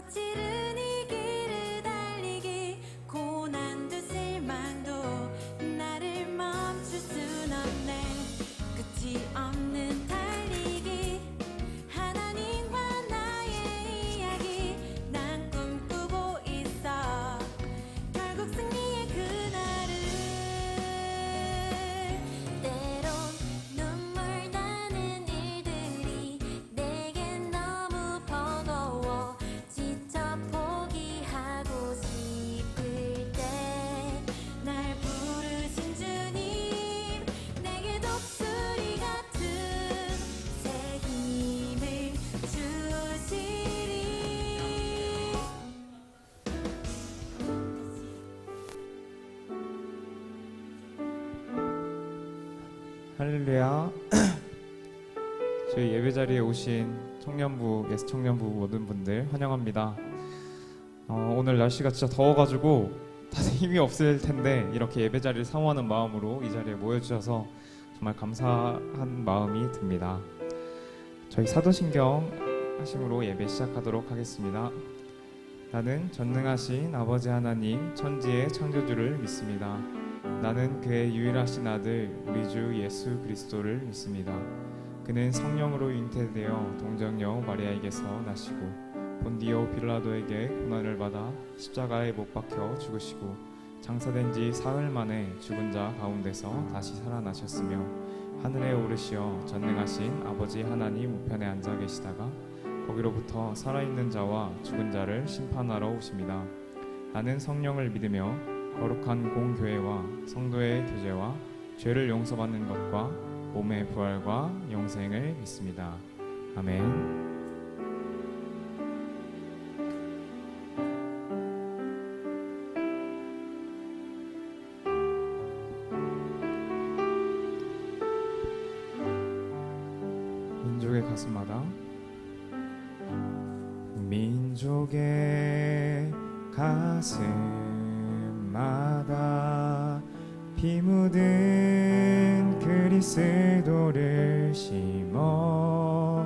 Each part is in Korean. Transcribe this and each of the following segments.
거칠은 이 길을 달리기 고난도 실망도 나를 멈출 순 없네. 끝이 없는 달리기 하나님과 나의 이야기 난 꿈꾸고 있어. 결국 승리의 그날을 때론 눈물 나는 일들이 내겐 너무 버거워 지쳐 포기하고 싶을 때 날 부르신 주님 내게 독수리 같은 새 힘을 주시리. 할렐루야. 저희 예배 자리에 오신 청년부, 예스 청년부 모든 분들 환영합니다. 오늘 날씨가 진짜 더워가지고 다들 힘이 없을 텐데 이렇게 예배 자리를 사모하는 마음으로 이 자리에 모여주셔서 정말 감사한 마음이 듭니다. 저희 사도신경 하심으로 예배 시작하도록 하겠습니다. 나는 전능하신 아버지 하나님 천지의 창조주를 믿습니다. 나는 그의 유일하신 아들 우리 주 예수 그리스도를 믿습니다. 그는 성령으로 잉태되어 동정녀 마리아에게서 나시고 본디오 빌라도에게 고난을 받아 십자가에 못 박혀 죽으시고 장사된 지 사흘 만에 죽은 자 가운데서 다시 살아나셨으며 하늘에 오르시어 전능하신 아버지 하나님 우편에 앉아 계시다가 거기로부터 살아있는 자와 죽은 자를 심판하러 오십니다. 나는 성령을 믿으며 거룩한 공교회와 성도의 교제와 죄를 용서받는 것과 몸의 부활과 영생을 믿습니다. 아멘. 민족의 가슴마다 민족의 가슴마다 피 묻은 그리스도를 심어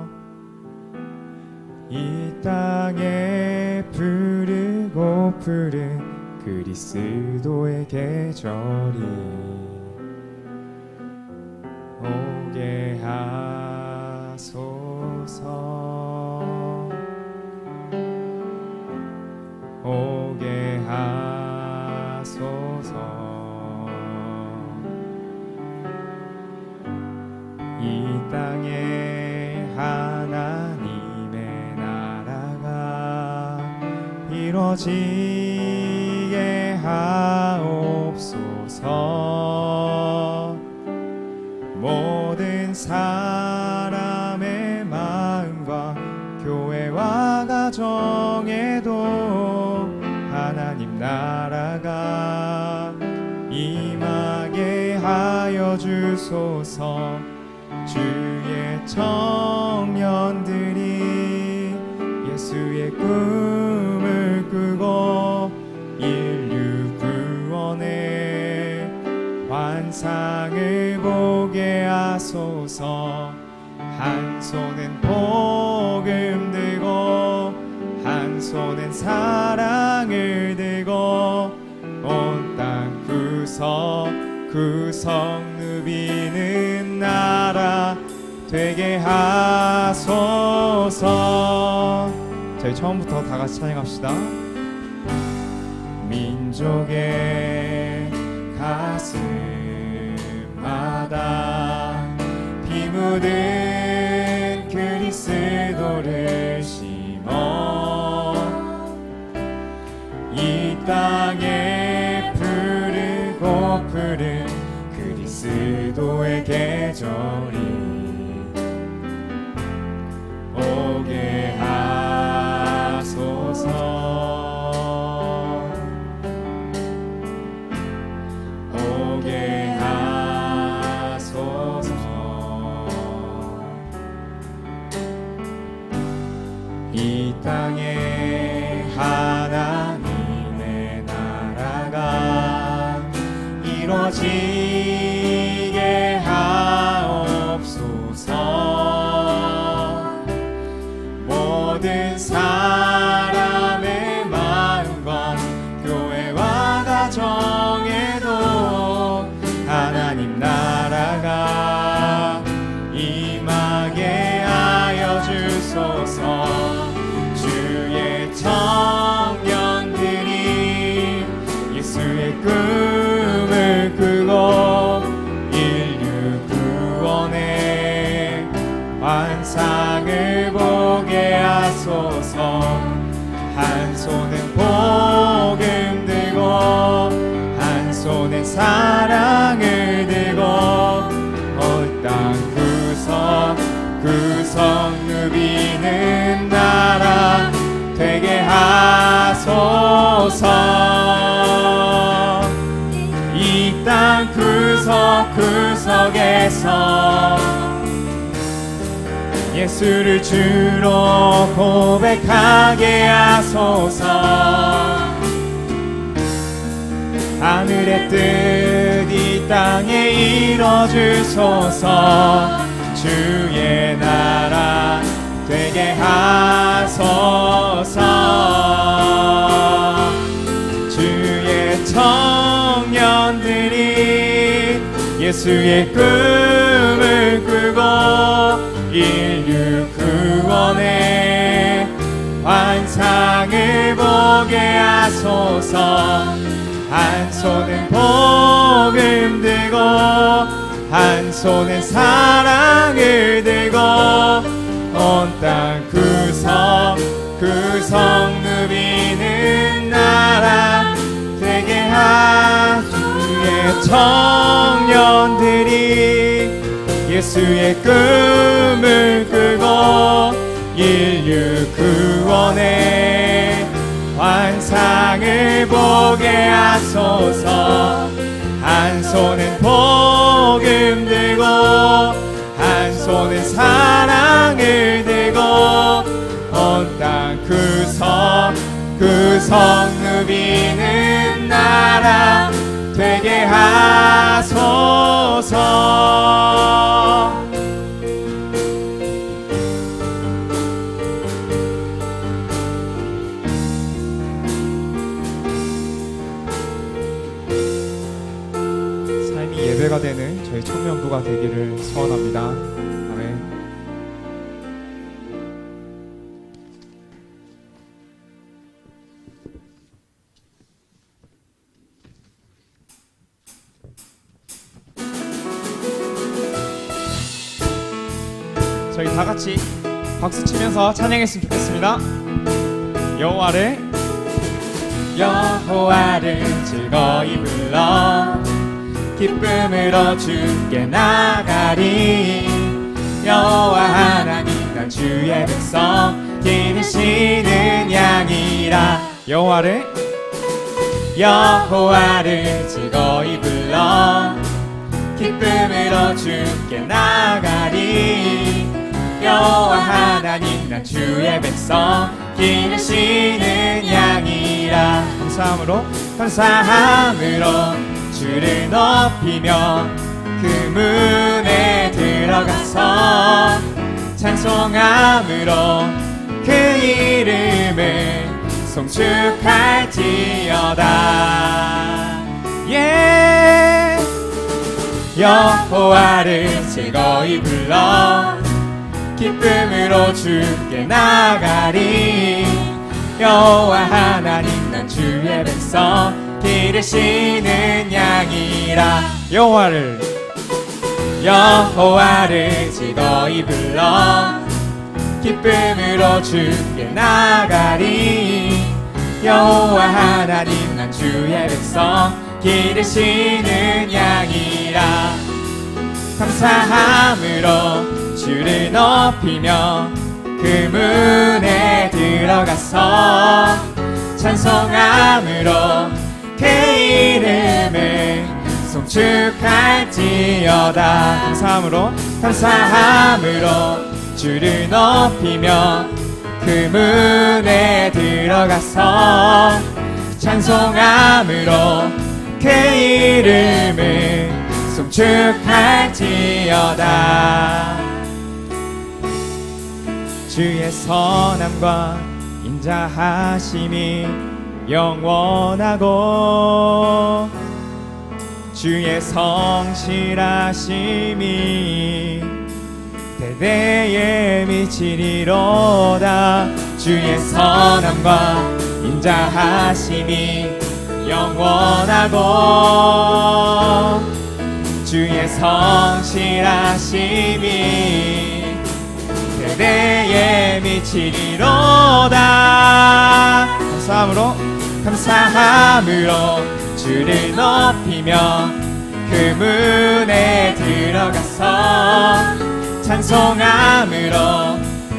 이 땅에 부르고 푸른 그리스도의 계절이 오게 하소서. 오게 하소서. 이 땅에 하나님의 나라가 이루어지게 하옵소서. 모든 사람의 마음과 교회와 가정에도 하나님 나라가 임하게 하여 주소서. 주의 청년들이 예수의 꿈을 꾸고 인류 구원의 환상을 보게 하소서. 한 손은 복음 들고 한 손은 사랑을 들고 온 땅 구석구석 누비는 나라 되게 하소서. 저희 처음부터 다 같이 찬양합시다. 민족의 가슴마다 피 묻은 그리스도를 심어 이 땅에 푸르고 푸른 그리스도의 계절이 오게 하소서. 오게 하소서. 이 땅에 하나님의 나라가 이루어지게 하옵소서. 모든 사람의 한 손은 복음 들고 한 손은 사랑을 들고 온 땅 구석 누비는 나라 되게 하소서. 이 땅 구석구석에서 예수를 주로 고백하게 하소서. 하늘의 뜻 이 땅에 이뤄주소서. 주의 나라 되게 하소서. 주의 청년들이 예수의 꿈을 꾸고 인류 구원의 환상을 보게 하소서. 한 손은 복음 들고 한 손은 사랑을 들고 온 땅 구석 누비는 나라 되게 하. 주의 청년들이 예수의 꿈을 꾸고 인류 구원의 환상을 보게 하소서. 한 손은 복음 들고 한 손은 사랑을 들고 온 땅 구석 누비는 나라 되게 하소서. 삶이 예배가 되는 저희 청년부가 되기를 소원합니다. 아멘. 저희 다 같이 박수 치면서 찬양했으면 좋겠습니다. 여호와를 즐거이 불러 기쁨으로 주께 나가리. 여호와 하나님 난 주의 백성 기르시는 양이라. 여호와를 즐거이 불러 기쁨으로 주께 나가리. 여호와 하나님 난 주의 백성 기르시는 양이라. 감사함으로 주를 높이며 그 문에 들어가서 찬송함으로 그 이름을 송축할지어다. 여호와를 즐거이 불러 기쁨으로 주께 나가리. 여호와 하나님 난 주의 백성 기르시는 양이라. 여호와를 즐거이 불러 기쁨으로 주께 나가리. 여호와 하나님 난 주의 백성 기르시는 양이라. 감사함으로 주를 높이며 그 문에 들어가서 찬송함으로 그 이름을 송축할지어다. 감사함으로 주를 높이며 그 문에 들어가서 찬송함으로 그 이름을 송축할지어다. 주의 선함과 인자하심이 영원하고 주의 성실하심이 대대에 미치리로다. 주의 선함과 인자하심이 영원하고 주의 성실하심이 대대에 미치리로다. 찬송함으로 주를 높이며 그 문에 들어가서 찬송함으로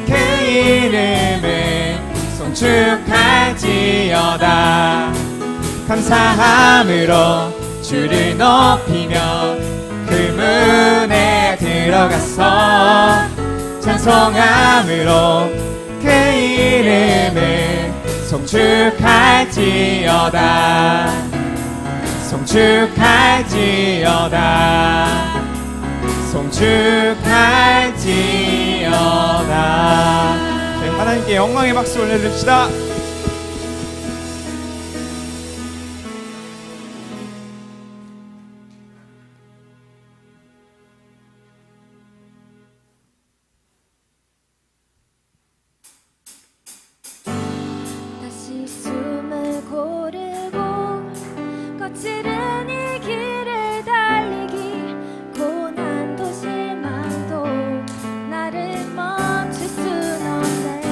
그 이름을 송축할지어다. 감사함으로 주를 높이며 그 문에 들어가서 찬송함으로 그 이름을 송축할지어다. 송축할지어다. 송축할지어다. 네, 하나님께 영광의 박수 올려줍시다. 다시 숨을 고르고 거칠은 이 길을 달리기 고난도 실망도 나를 멈출 순 없네.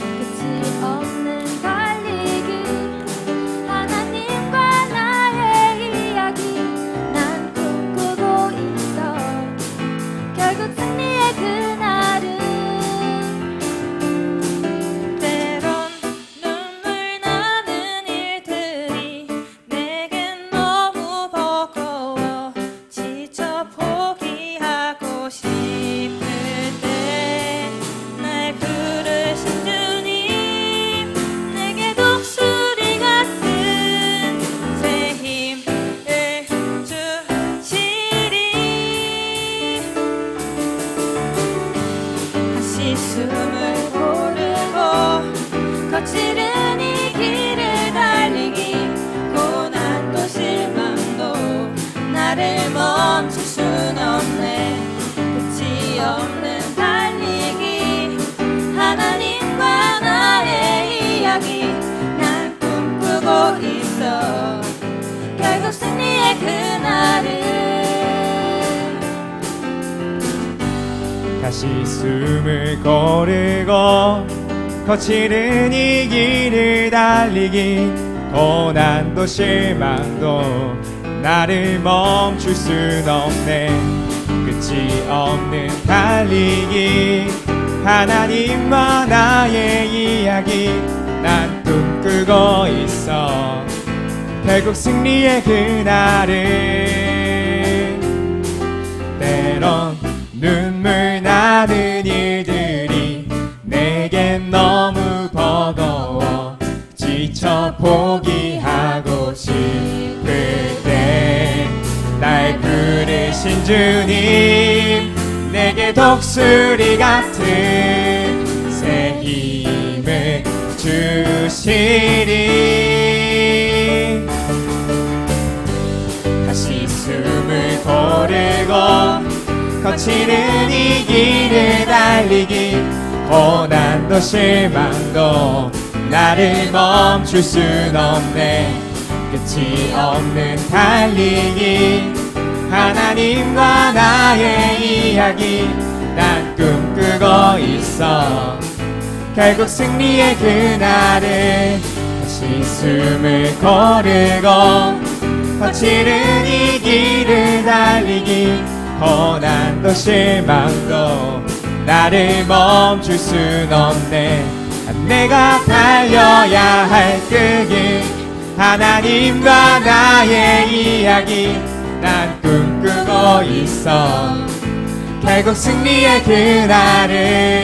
끝이 없는 달리기 하나님과 나의 이야기 난 꿈꾸고 있어. 결국 승리의 그날은 때론 눈물 나는 일들이 내겐 너무 버거워 지쳐 포기하고 싶을 때 날 부르신 주님 내게 독수리 같은 새 힘을 주시리. 다시 숨을 고르고 거칠은 이 길을 달리기 고난도 실망도 나를 멈출 순 없네. 끝이 없는 달리기 하나님과 나의 이야기 난 꿈꾸고 있어. 결국 승리의 그날을 다시 숨을 고르고 거칠은 이 길을 달리기 고난도 실망도 나를 멈출 순 없네. 끝이 없는 달리기 하나님과 나의 이야기 난 꿈꾸고 있어. 결국 승리의 그날을 때론 눈물 나는 일들이 내겐 너무 버거워 지쳐 포기하고 싶을 때 날 부르신 주님 내게 독수리 같은 새 힘을 주시리. 다시 숨을 고르고 거칠은 이 길을 달리기 고난도 실망도 나를 멈출 순 없네. 끝이 없는 달리기 하나님과 나의 이야기 난 꿈꾸고 있어. 결국 승리의 그날을 다시 숨을 고르고 거칠은 이 길을 달리기 고난도 실망도 나를 멈출 순 없네. 내가 달려야 할 그 길 하나님과 나의 이야기 난 꿈꾸고 있어. 결국 승리의 그날을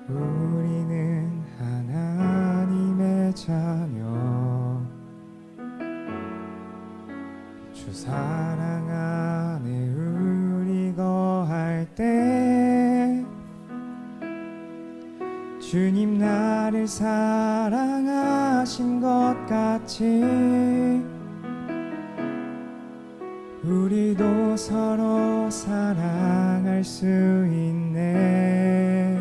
우리는 하나님의 자녀 주 사랑 안에 우리 거할 때 주님 나를 사랑하신 것 같이 우리도 서로 사랑할 수 있네.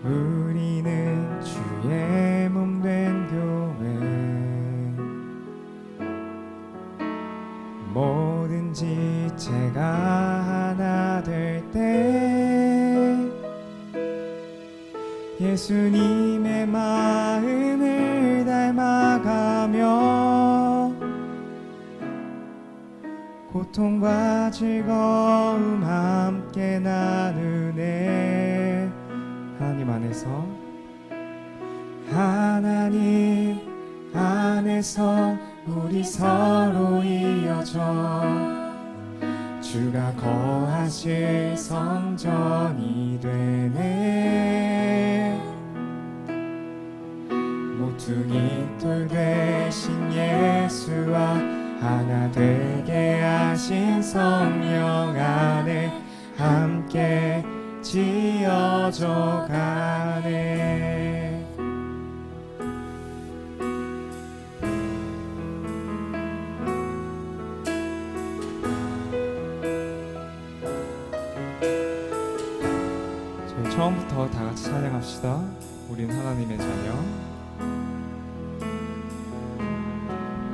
우리는 주의 몸 된 교회, 뭐든지 제가 하나 될 때 예수님의 마음을 닮아가며 고통과 즐거움 함께 나누네. 하나님 안에서, 하나님 안에서 우리 서로 이어져 주가 거하실 성전이 되네. 모퉁이 돌 되신 예수와 하나 되게 하신 성령 안에 함께 지어져 가네. 저희 처음부터 다 같이 찬양합시다. 우린 하나님의 자녀.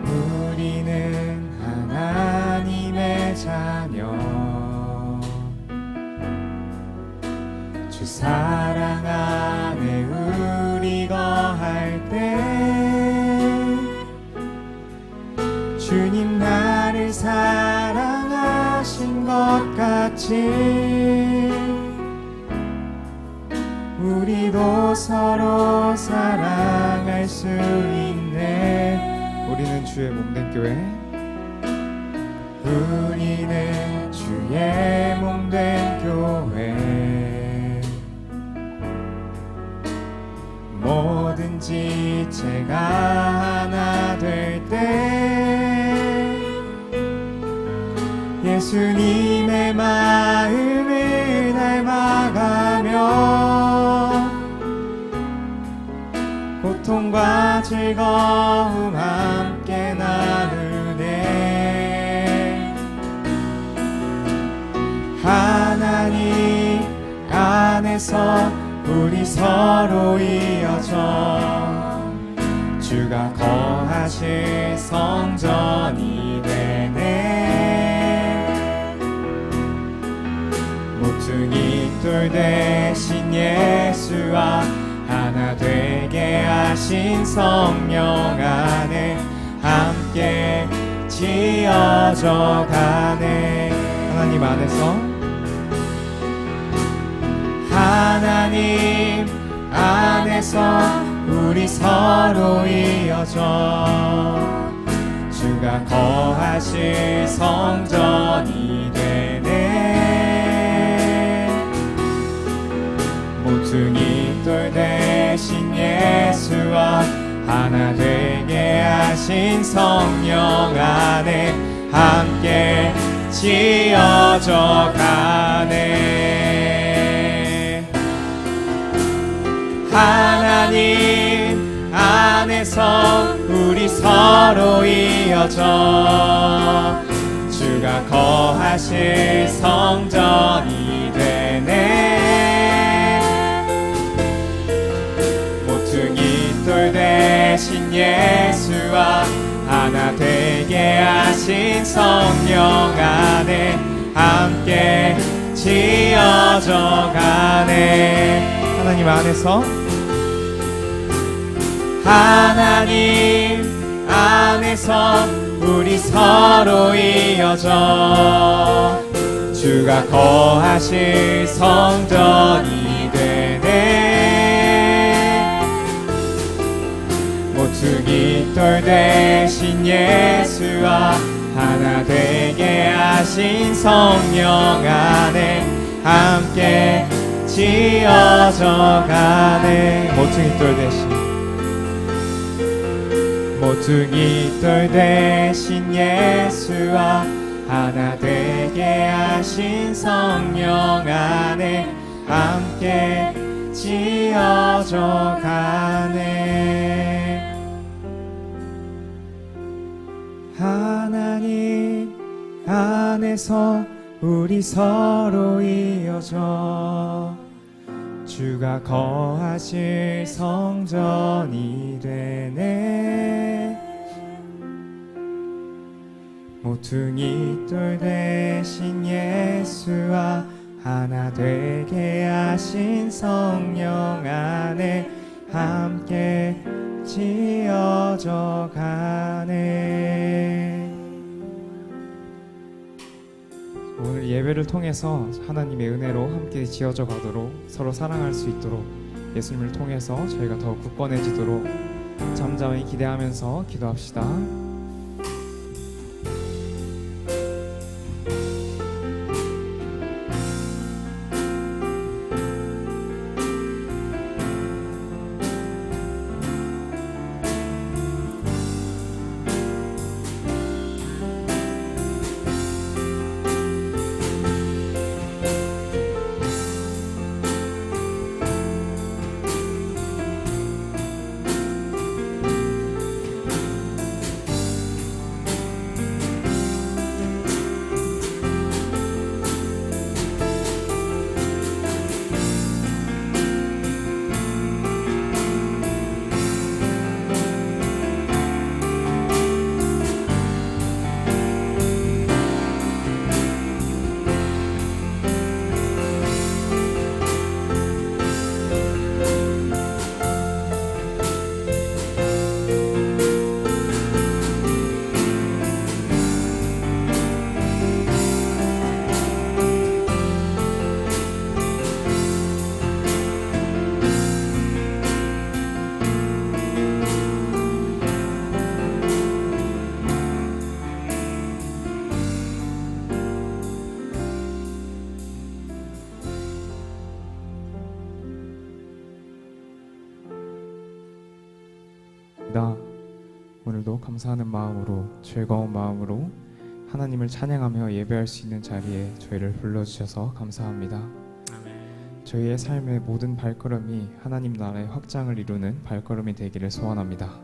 우리는 하나님의 자녀, 주 사랑 안에 우리 거할 때 주님 나를 사랑하신 것 같이 우리도 서로 사랑할 수 있네. 우리는 주의 몸된 교회, 우리는 주의 몸된 교회, 뭐든지 제가 하나 될 때 예수님의 마음을 닮아가며 고통과 즐거움 함께 나누네. 하나님 안에서 우리 서로 이어져 주가 거하실 성전이 되네. 모퉁이 돌 되신 예수와 하나 되게 하신 성령 안에 함께 지어져 가네. 하나님 안에서, 하나님 안에서 우리 서로 이어져 주가 거하실 성전이 되네. 모퉁이 돌 되신 예수와 하나 되게 하신 성령 안에 함께 지어져 가네. 하나님 안에서 우리 서로 이어져 주가 거하실 성전이 되네. 모퉁이 돌 되신 예수와 하나 되게 하신 성령 안에 함께 지어져 가네. 하나님 안에서, 하나님 안에서 우리 서로 이어져 주가 거하실 성전이 되네. 모퉁이 돌 되신 예수와 하나 되게 하신 성령 안에 함께 지어져 가네. 모퉁이 돌 대신, 모퉁이 돌 대신 예수와 하나 되게 하신 성령 안에 함께 함께 지어져 가네. 하나님 안에서 우리 서로 이어져 주가 거하실 성전이 되네. 모퉁이 돌 대신 예수와 하나 되게 하신 성령 안에 함께 지어져 가네. 오늘 예배를 통해서 하나님의 은혜로 함께 지어져 가도록, 서로 사랑할 수 있도록, 예수님을 통해서 저희가 더 굳건해지도록 잠잠히 기대하면서 기도합시다. 오늘도 감사하는 마음으로, 즐거운 마음으로 하나님을 찬양하며 예배할 수 있는 자리에 저희를 불러주셔서 감사합니다. 저희의 삶의 모든 발걸음이 하나님 나라의 확장을 이루는 발걸음이 되기를 소원합니다.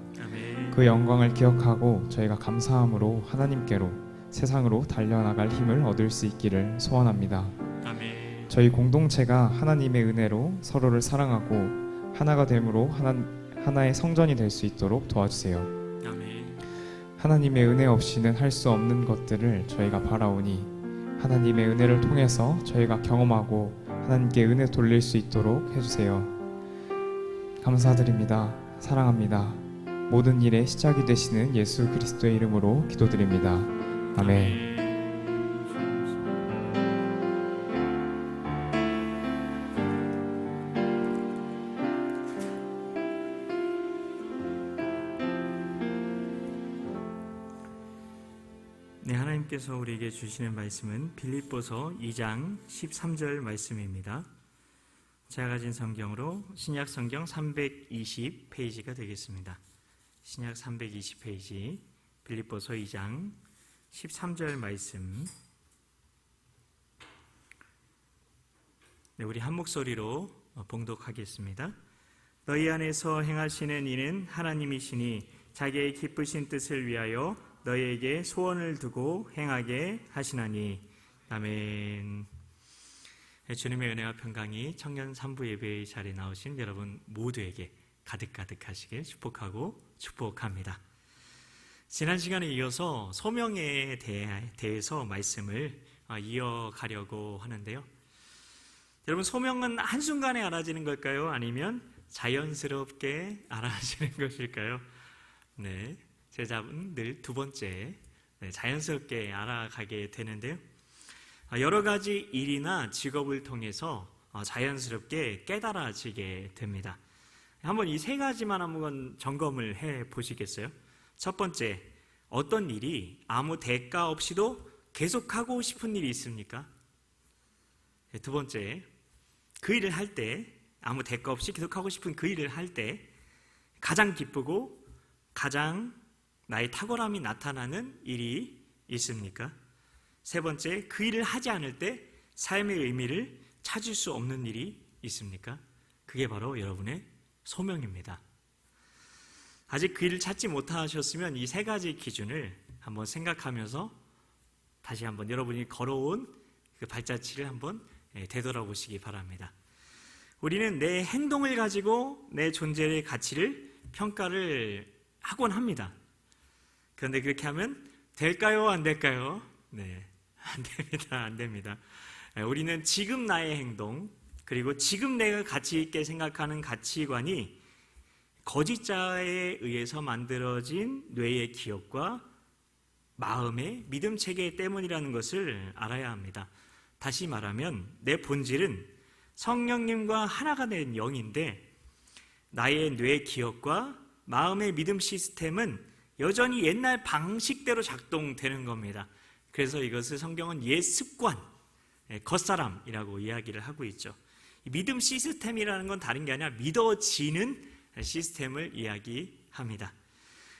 그 영광을 기억하고 저희가 감사함으로 하나님께로, 세상으로 달려나갈 힘을 얻을 수 있기를 소원합니다. 저희 공동체가 하나님의 은혜로 서로를 사랑하고 하나가 됨으로 하나의 성전이 될 수 있도록 도와주세요. 하나님의 은혜 없이는 할 수 없는 것들을 저희가 바라오니 하나님의 은혜를 통해서 저희가 경험하고 하나님께 은혜 돌릴 수 있도록 해주세요. 감사드립니다. 사랑합니다. 모든 일의 시작이 되시는 예수 그리스도의 이름으로 기도드립니다. 아멘. 네, 하나님께서 우리에게 주시는 말씀은 빌립보서 2장 13절 말씀입니다. 제가 가진 성경으로 신약 성경 320페이지가 되겠습니다. 신약 320페이지 빌립보서 2장 13절 말씀. 네, 우리 한 목소리로 봉독하겠습니다. 너희 안에서 행하시는 이는 하나님이시니 자기의 기쁘신 뜻을 위하여 너희에게 소원을 두고 행하게 하시나니. 아멘. 주님의 은혜와 평강이 청년 3부 예배의 자리에 나오신 여러분 모두에게 가득가득하시길 축복하고 축복합니다. 지난 시간에 이어서 소명에 대해서 말씀을 이어가려고 하는데요. 여러분, 소명은 한순간에 알아지는 걸까요? 아니면 자연스럽게 알아지는 것일까요? 네, 제 답은 늘 두 번째, 자연스럽게 알아가게 되는데요. 여러 가지 일이나 직업을 통해서 자연스럽게 깨달아지게 됩니다. 한번 이 세 가지만 한번 점검을 해 보시겠어요? 첫 번째, 어떤 일이 아무 대가 없이도 계속하고 싶은 일이 있습니까? 두 번째, 그 일을 할 때, 아무 대가 없이 계속하고 싶은 그 일을 할 때 가장 기쁘고 가장 나의 탁월함이 나타나는 일이 있습니까? 세 번째, 그 일을 하지 않을 때 삶의 의미를 찾을 수 없는 일이 있습니까? 그게 바로 여러분의 소명입니다. 아직 그 일을 찾지 못하셨으면 이 세 가지 기준을 한번 생각하면서 다시 한번 여러분이 걸어온 그 발자취를 한번 되돌아보시기 바랍니다. 우리는 내 행동을 가지고 내 존재의 가치를 평가를 하곤 합니다. 그런데 그렇게 하면 될까요? 안 될까요? 네, 안 됩니다. 안 됩니다. 우리는 지금 나의 행동, 그리고 지금 내가 가치 있게 생각하는 가치관이 거짓자에 의해서 만들어진 뇌의 기억과 마음의 믿음 체계 때문이라는 것을 알아야 합니다. 다시 말하면 내 본질은 성령님과 하나가 된 영인데 나의 뇌 기억과 마음의 믿음 시스템은 여전히 옛날 방식대로 작동되는 겁니다. 그래서 이것을 성경은 옛 습관, 겉사람이라고 이야기를 하고 있죠. 믿음 시스템이라는 건 다른 게 아니라 믿어지는 시스템을 이야기합니다.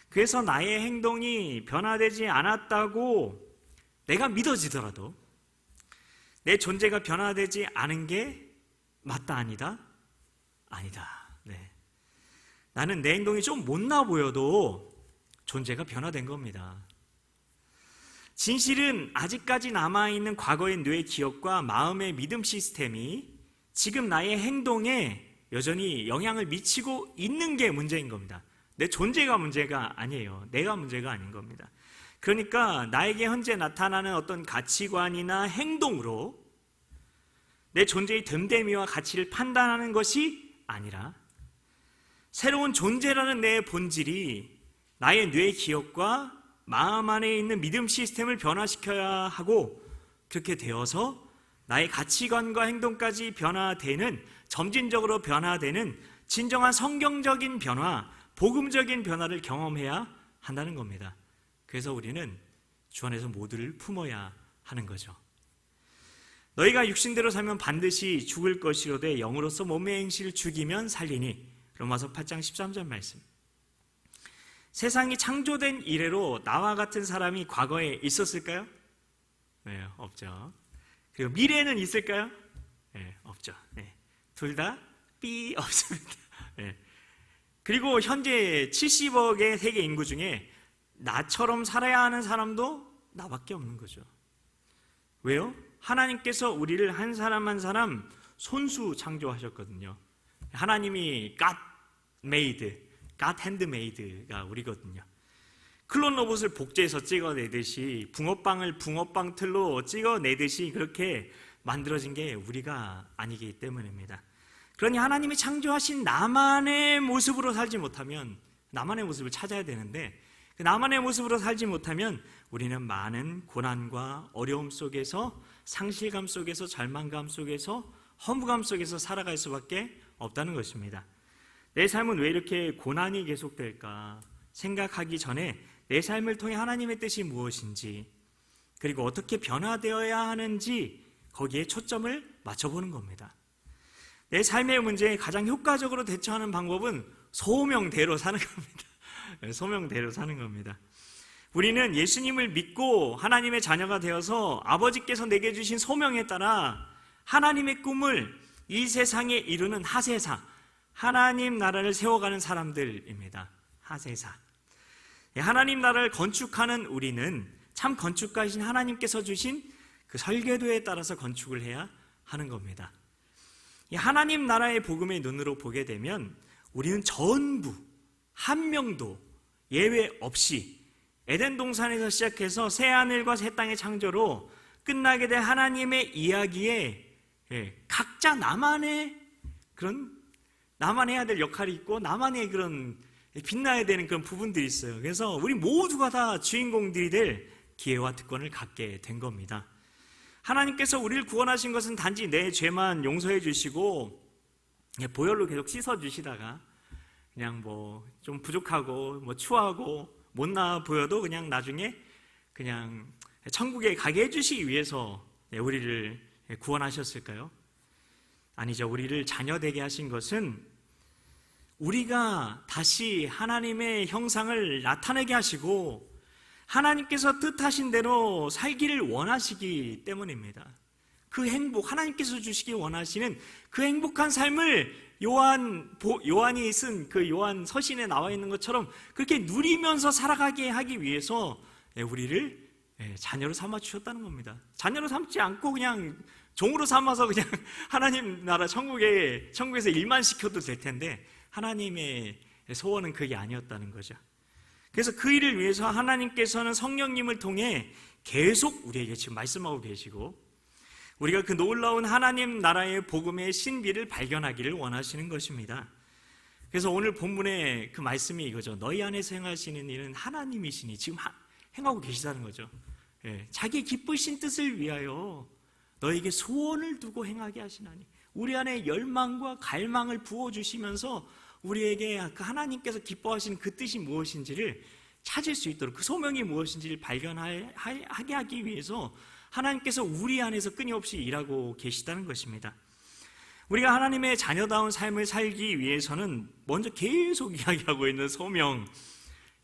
그래서 나의 행동이 변화되지 않았다고 내가 믿어지더라도 내 존재가 변화되지 않은 게 맞다 아니다? 아니다. 네. 나는 내 행동이 좀 못나 보여도 존재가 변화된 겁니다. 진실은 아직까지 남아있는 과거의 뇌 기억과 마음의 믿음 시스템이 지금 나의 행동에 여전히 영향을 미치고 있는 게 문제인 겁니다. 내 존재가 문제가 아니에요. 내가 문제가 아닌 겁니다. 그러니까 나에게 현재 나타나는 어떤 가치관이나 행동으로 내 존재의 됨됨이와 가치를 판단하는 것이 아니라 새로운 존재라는 내 본질이 나의 뇌 기억과 마음 안에 있는 믿음 시스템을 변화시켜야 하고 그렇게 되어서 나의 가치관과 행동까지 변화되는, 점진적으로 변화되는 진정한 성경적인 변화, 복음적인 변화를 경험해야 한다는 겁니다. 그래서 우리는 주 안에서 모두를 품어야 하는 거죠. 너희가 육신대로 살면 반드시 죽을 것이로되 영으로서 몸의 행실을 죽이면 살리니. 로마서 8장 13절 말씀. 세상이 창조된 이래로 나와 같은 사람이 과거에 있었을까요? 네, 없죠. 그리고 미래에는 있을까요? 네, 없죠. 네. 둘 다 삐 없습니다. 네. 그리고 현재 70억의 세계 인구 중에 나처럼 살아야 하는 사람도 나밖에 없는 거죠. 왜요? 하나님께서 우리를 한 사람 한 사람 손수 창조하셨거든요. 하나님이 God made, God handmade가 우리거든요. 클론 로봇을 복제해서 찍어내듯이 붕어빵을 붕어빵 틀로 찍어내듯이 그렇게 만들어진 게 우리가 아니기 때문입니다. 그러니 하나님이 창조하신 나만의 모습으로 살지 못하면 나만의 모습을 찾아야 되는데 그 나만의 모습으로 살지 못하면 우리는 많은 고난과 어려움 속에서 상실감 속에서 절망감 속에서 허무감 속에서 살아갈 수밖에 없다는 것입니다. 내 삶은 왜 이렇게 고난이 계속될까 생각하기 전에 내 삶을 통해 하나님의 뜻이 무엇인지 그리고 어떻게 변화되어야 하는지 거기에 초점을 맞춰보는 겁니다. 내 삶의 문제에 가장 효과적으로 대처하는 방법은 소명대로 사는 겁니다. 소명대로 사는 겁니다. 우리는 예수님을 믿고 하나님의 자녀가 되어서 아버지께서 내게 주신 소명에 따라 하나님의 꿈을 이 세상에 이루는 하세사, 하나님 나라를 세워가는 사람들입니다. 하세사. 하나님 나라를 건축하는 우리는 참 건축가이신 하나님께서 주신 그 설계도에 따라서 건축을 해야 하는 겁니다. 이 하나님 나라의 복음의 눈으로 보게 되면 우리는 전부 한 명도 예외 없이 에덴 동산에서 시작해서 새 하늘과 새 땅의 창조로 끝나게 된 하나님의 이야기에 각자 나만의 해야 될 역할이 있고 나만의 그런 빛나야 되는 그런 부분들이 있어요. 그래서 우리 모두가 다 주인공들이 될 기회와 특권을 갖게 된 겁니다. 하나님께서 우리를 구원하신 것은 단지 내 죄만 용서해 주시고 보혈로 계속 씻어 주시다가 그냥 뭐 좀 부족하고 뭐 추하고 못나 보여도 그냥 나중에 그냥 천국에 가게 해주시기 위해서 우리를 구원하셨을까요? 아니죠. 우리를 자녀 되게 하신 것은 우리가 다시 하나님의 형상을 나타내게 하시고 하나님께서 뜻하신 대로 살기를 원하시기 때문입니다. 그 행복, 하나님께서 주시기 원하시는 그 행복한 삶을 요한이 쓴 그 요한 서신에 나와 있는 것처럼 그렇게 누리면서 살아가게 하기 위해서 우리를 자녀로 삼아 주셨다는 겁니다. 자녀로 삼지 않고 그냥 종으로 삼아서 그냥 하나님 나라 천국에서 일만 시켜도 될 텐데 하나님의 소원은 그게 아니었다는 거죠. 그래서 그 일을 위해서 하나님께서는 성령님을 통해 계속 우리에게 지금 말씀하고 계시고 우리가 그 놀라운 하나님 나라의 복음의 신비를 발견하기를 원하시는 것입니다. 그래서 오늘 본문의 그 말씀이 이거죠. 너희 안에서 행하시는 일은 하나님이시니 지금 행하고 계시다는 거죠. 자기 기쁘신 뜻을 위하여 너에게 소원을 두고 행하게 하시나니 우리 안에 열망과 갈망을 부어주시면서 우리에게 그 하나님께서 기뻐하시는 그 뜻이 무엇인지를 찾을 수 있도록 그 소명이 무엇인지를 발견하게 하기 위해서 하나님께서 우리 안에서 끊임없이 일하고 계시다는 것입니다. 우리가 하나님의 자녀다운 삶을 살기 위해서는 먼저 계속 이야기하고 있는 소명,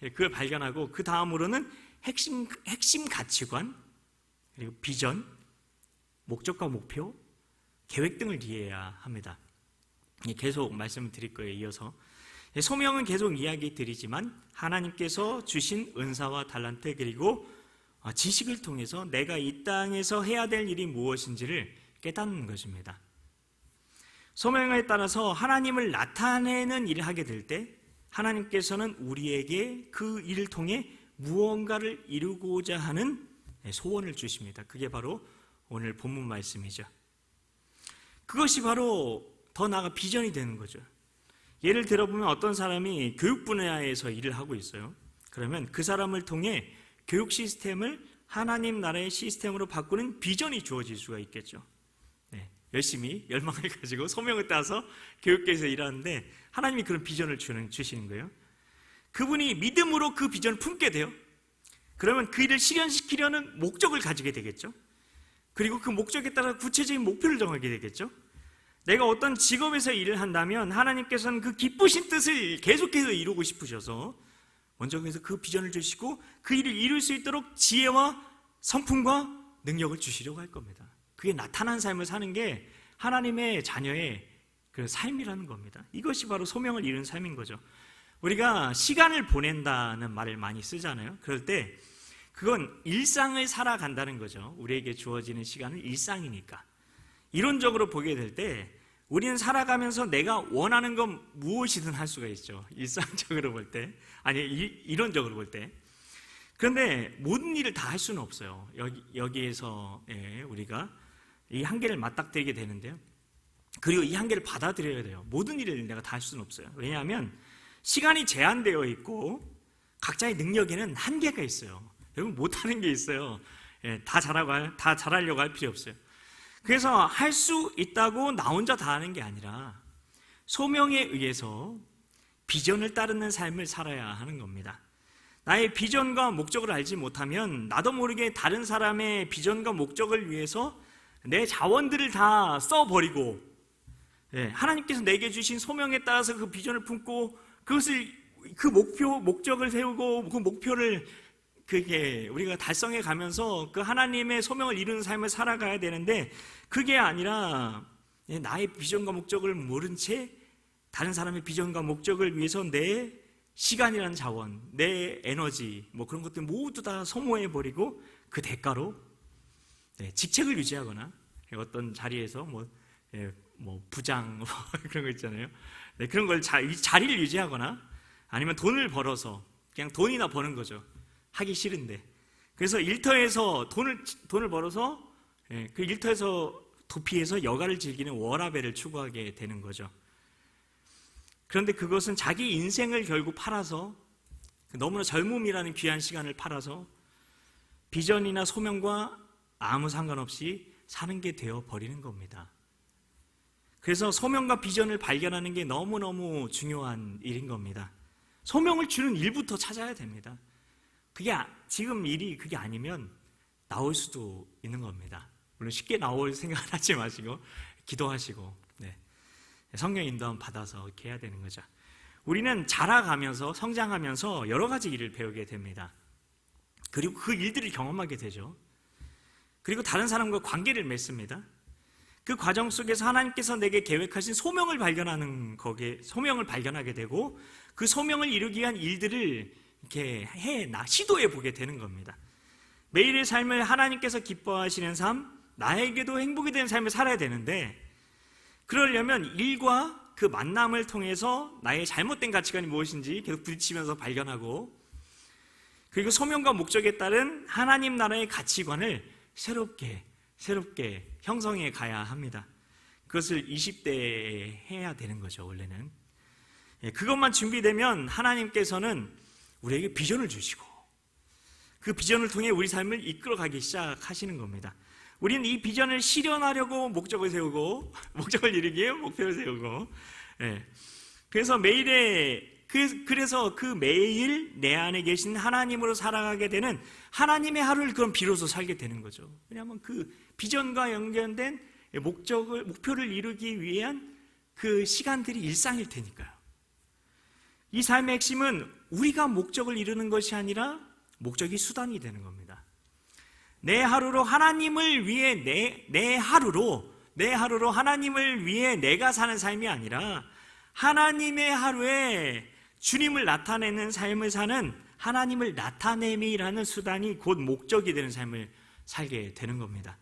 그걸 발견하고 그 다음으로는 핵심 가치관, 그리고 비전, 목적과 목표, 계획 등을 이해해야 합니다. 계속 말씀을 드릴 거예요. 이어서 소명은 계속 이야기 드리지만 하나님께서 주신 은사와 달란트 그리고 지식을 통해서 내가 이 땅에서 해야 될 일이 무엇인지를 깨닫는 것입니다. 소명에 따라서 하나님을 나타내는 일을 하게 될 때 하나님께서는 우리에게 그 일을 통해 무언가를 이루고자 하는 소원을 주십니다. 그게 바로 오늘 본문 말씀이죠. 그것이 바로 더 나아가 비전이 되는 거죠. 예를 들어보면 어떤 사람이 교육 분야에서 일을 하고 있어요. 그러면 그 사람을 통해 교육 시스템을 하나님 나라의 시스템으로 바꾸는 비전이 주어질 수가 있겠죠. 열심히 열망을 가지고 소명을 따서 교육계에서 일하는데 하나님이 그런 비전을 주시는 거예요. 그분이 믿음으로 그 비전을 품게 돼요. 그러면 그 일을 실현시키려는 목적을 가지게 되겠죠. 그리고 그 목적에 따라 구체적인 목표를 정하게 되겠죠. 내가 어떤 직업에서 일을 한다면 하나님께서는 그 기쁘신 뜻을 계속해서 이루고 싶으셔서 먼저 그래서 그 비전을 주시고 그 일을 이룰 수 있도록 지혜와 성품과 능력을 주시려고 할 겁니다. 그게 나타난 삶을 사는 게 하나님의 자녀의 그 삶이라는 겁니다. 이것이 바로 소명을 이룬 삶인 거죠. 우리가 시간을 보낸다는 말을 많이 쓰잖아요. 그럴 때 그건 일상을 살아간다는 거죠. 우리에게 주어지는 시간은 일상이니까. 이론적으로 보게 될 때 우리는 살아가면서 내가 원하는 건 무엇이든 할 수가 있죠. 일상적으로 볼 때, 아니 이론적으로 볼 때. 그런데 모든 일을 다 할 수는 없어요. 여기에서 우리가 이 한계를 맞닥뜨리게 되는데요. 그리고 이 한계를 받아들여야 돼요. 모든 일을 내가 다 할 수는 없어요. 왜냐하면 시간이 제한되어 있고 각자의 능력에는 한계가 있어요. 여러분 못하는 게 있어요. 다 잘하려고 할 필요 없어요. 그래서 할 수 있다고 나 혼자 다 하는 게 아니라 소명에 의해서 비전을 따르는 삶을 살아야 하는 겁니다. 나의 비전과 목적을 알지 못하면 나도 모르게 다른 사람의 비전과 목적을 위해서 내 자원들을 다 써버리고 하나님께서 내게 주신 소명에 따라서 그 비전을 품고 그것을 그 목적을 세우고 그 목표를 그게 우리가 달성해 가면서 그 하나님의 소명을 이루는 삶을 살아가야 되는데 그게 아니라 나의 비전과 목적을 모른 채 다른 사람의 비전과 목적을 위해서 내 시간이라는 자원, 내 에너지 뭐 그런 것들 모두 다 소모해 버리고 그 대가로 직책을 유지하거나 어떤 자리에서 뭐 부장 그런 거 있잖아요. 그런 걸 자리를 유지하거나 아니면 돈을 벌어서 그냥 돈이나 버는 거죠. 하기 싫은데. 그래서 일터에서 돈을 벌어서 그 일터에서 도피해서 여가를 즐기는 워라밸을 추구하게 되는 거죠. 그런데 그것은 자기 인생을 결국 팔아서 너무나 젊음이라는 귀한 시간을 팔아서 비전이나 소명과 아무 상관없이 사는 게 되어 버리는 겁니다. 그래서 소명과 비전을 발견하는 게 너무너무 중요한 일인 겁니다. 소명을 주는 일부터 찾아야 됩니다. 그게 지금 일이 그게 아니면 나올 수도 있는 겁니다. 물론 쉽게 나올 생각은 하지 마시고 기도하시고 성령 인도함 받아서 이렇게 해야 되는 거죠. 우리는 자라가면서 성장하면서 여러 가지 일을 배우게 됩니다. 그리고 그 일들을 경험하게 되죠. 그리고 다른 사람과 관계를 맺습니다. 그 과정 속에서 하나님께서 내게 계획하신 소명을 발견하는 거기에 소명을 발견하게 되고 그 소명을 이루기 위한 일들을 이렇게 시도해 보게 되는 겁니다. 매일의 삶을 하나님께서 기뻐하시는 삶, 나에게도 행복이 되는 삶을 살아야 되는데 그러려면 일과 그 만남을 통해서 나의 잘못된 가치관이 무엇인지 계속 부딪히면서 발견하고 그리고 소명과 목적에 따른 하나님 나라의 가치관을 새롭게 형성해 가야 합니다. 그것을 20대에 해야 되는 거죠, 원래는. 그것만 준비되면 하나님께서는 우리에게 비전을 주시고 그 비전을 통해 우리 삶을 이끌어가기 시작하시는 겁니다. 우리는 이 비전을 실현하려고 목적을 세우고 목적을 이루기 위해 목표를 세우고 그래서 그래서 그 매일 내 안에 계신 하나님으로 살아가게 되는 하나님의 하루를 그럼 비로소 살게 되는 거죠. 왜냐하면 그 비전과 연결된 목표를 이루기 위한 그 시간들이 일상일 테니까요. 이 삶의 핵심은 우리가 목적을 이루는 것이 아니라 목적이 수단이 되는 겁니다. 내 하루로 하나님을 위해 내 하루로 하나님을 위해 내가 사는 삶이 아니라 하나님의 하루에 주님을 나타내는 삶을 사는 하나님을 나타냄이라는 수단이 곧 목적이 되는 삶을 살게 되는 겁니다.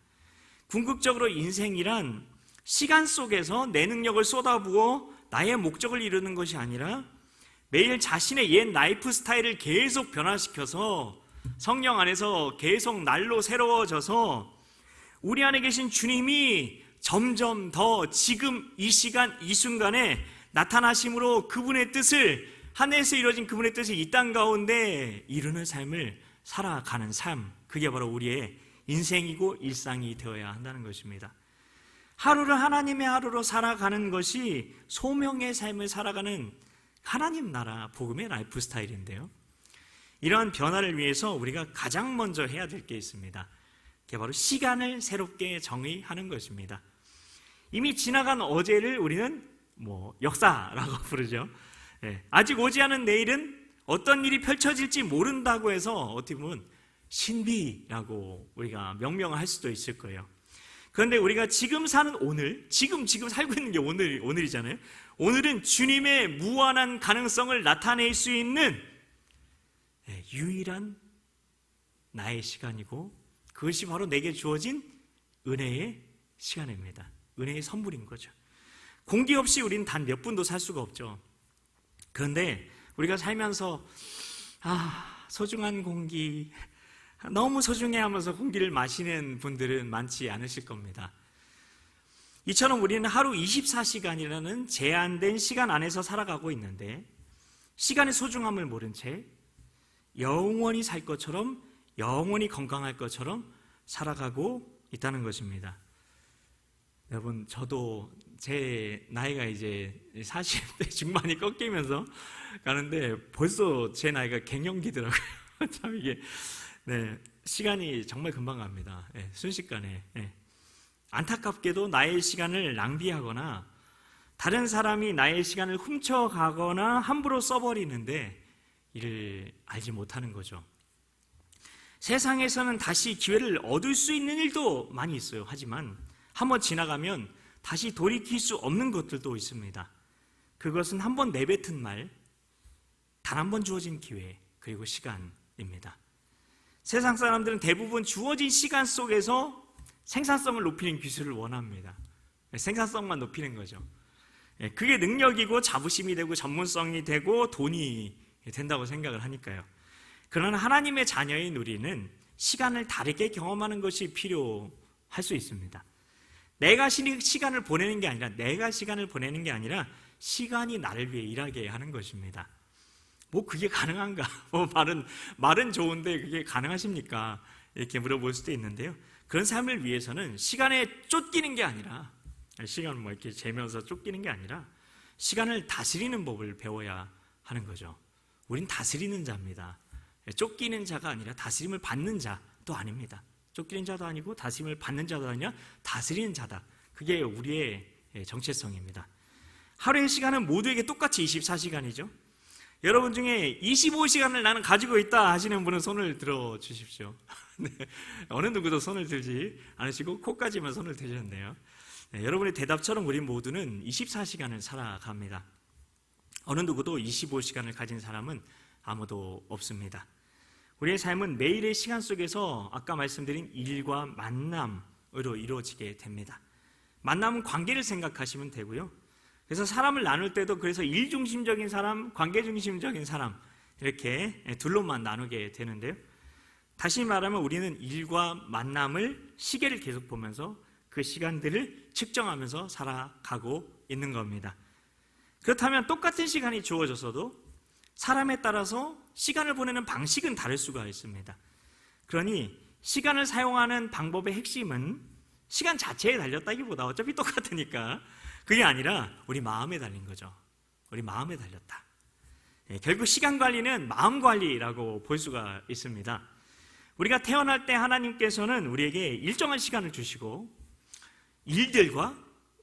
궁극적으로 인생이란 시간 속에서 내 능력을 쏟아부어 나의 목적을 이루는 것이 아니라 매일 자신의 옛 라이프 스타일을 계속 변화시켜서 성령 안에서 계속 날로 새로워져서 우리 안에 계신 주님이 점점 더 지금 이 시간 이 순간에 나타나심으로 그분의 뜻을 하늘에서 이루어진 그분의 뜻을 이 땅 가운데 이루는 삶을 살아가는 삶, 그게 바로 우리의 인생이고 일상이 되어야 한다는 것입니다. 하루를 하나님의 하루로 살아가는 것이 소명의 삶을 살아가는 하나님 나라 복음의 라이프 스타일인데요, 이러한 변화를 위해서 우리가 가장 먼저 해야 될 게 있습니다. 그게 바로 시간을 새롭게 정의하는 것입니다. 이미 지나간 어제를 우리는 역사라고 부르죠. 아직 오지 않은 내일은 어떤 일이 펼쳐질지 모른다고 해서 어떻게 보면 신비라고 우리가 명명할 수도 있을 거예요. 그런데 우리가 지금 사는 오늘, 지금 살고 있는 게 오늘이잖아요. 오늘은 주님의 무한한 가능성을 나타낼 수 있는 유일한 나의 시간이고 그것이 바로 내게 주어진 은혜의 시간입니다. 은혜의 선물인 거죠. 공기 없이 우리는 단 몇 분도 살 수가 없죠. 그런데 우리가 살면서 소중한 공기, 너무 소중해 하면서 공기를 마시는 분들은 많지 않으실 겁니다. 이처럼 우리는 하루 24시간이라는 제한된 시간 안에서 살아가고 있는데 시간의 소중함을 모른 채 영원히 살 것처럼 영원히 건강할 것처럼 살아가고 있다는 것입니다. 여러분, 저도 제 나이가 이제 40대 중반이 꺾이면서 가는데 벌써 제 나이가 갱년기더라고요. 참 이게 시간이 정말 금방 갑니다. 순식간에. 안타깝게도 나의 시간을 낭비하거나 다른 사람이 나의 시간을 훔쳐가거나 함부로 써버리는데 이를 알지 못하는 거죠. 세상에서는 다시 기회를 얻을 수 있는 일도 많이 있어요. 하지만 한번 지나가면 다시 돌이킬 수 없는 것들도 있습니다. 그것은 한번 내뱉은 말, 단 한 번 주어진 기회, 그리고 시간입니다. 세상 사람들은 대부분 주어진 시간 속에서 생산성을 높이는 기술을 원합니다. 생산성만 높이는 거죠. 그게 능력이고 자부심이 되고 전문성이 되고 돈이 된다고 생각을 하니까요. 그러나 하나님의 자녀인 우리는 시간을 다르게 경험하는 것이 필요할 수 있습니다. 내가 시간을 보내는 게 아니라 시간이 나를 위해 일하게 하는 것입니다. 그게 가능한가? 말은 좋은데 그게 가능하십니까? 이렇게 물어볼 수도 있는데요. 그런 삶을 위해서는 시간에 쫓기는 게 아니라, 시간을 이렇게 재면서 쫓기는 게 아니라 시간을 다스리는 법을 배워야 하는 거죠. 우린 다스리는 자입니다. 쫓기는 자가 아니라 다스림을 받는 자도 아닙니다. 쫓기는 자도 아니고 다스림을 받는 자도 아니라 다스리는 자다. 그게 우리의 정체성입니다. 하루의 시간은 모두에게 똑같이 24시간이죠. 여러분 중에 25시간을 나는 가지고 있다 하시는 분은 손을 들어 주십시오. 어느 누구도 손을 들지 않으시고 코까지만 손을 드셨네요. 여러분의 대답처럼 우리 모두는 24시간을 살아갑니다. 어느 누구도 25시간을 가진 사람은 아무도 없습니다. 우리의 삶은 매일의 시간 속에서 아까 말씀드린 일과 만남으로 이루어지게 됩니다. 만남은 관계를 생각하시면 되고요. 그래서 사람을 나눌 때도 그래서 일중심적인 사람, 관계중심적인 사람 이렇게 둘로만 나누게 되는데요. 다시 말하면 우리는 일과 만남을 시계를 계속 보면서 그 시간들을 측정하면서 살아가고 있는 겁니다. 그렇다면 똑같은 시간이 주어졌어도 사람에 따라서 시간을 보내는 방식은 다를 수가 있습니다. 그러니 시간을 사용하는 방법의 핵심은 시간 자체에 달렸다기보다 어차피 똑같으니까 그게 아니라 우리 마음에 달린 거죠. 우리 마음에 달렸다. 결국 시간 관리는 마음 관리라고 볼 수가 있습니다. 우리가 태어날 때 하나님께서는 우리에게 일정한 시간을 주시고 일들과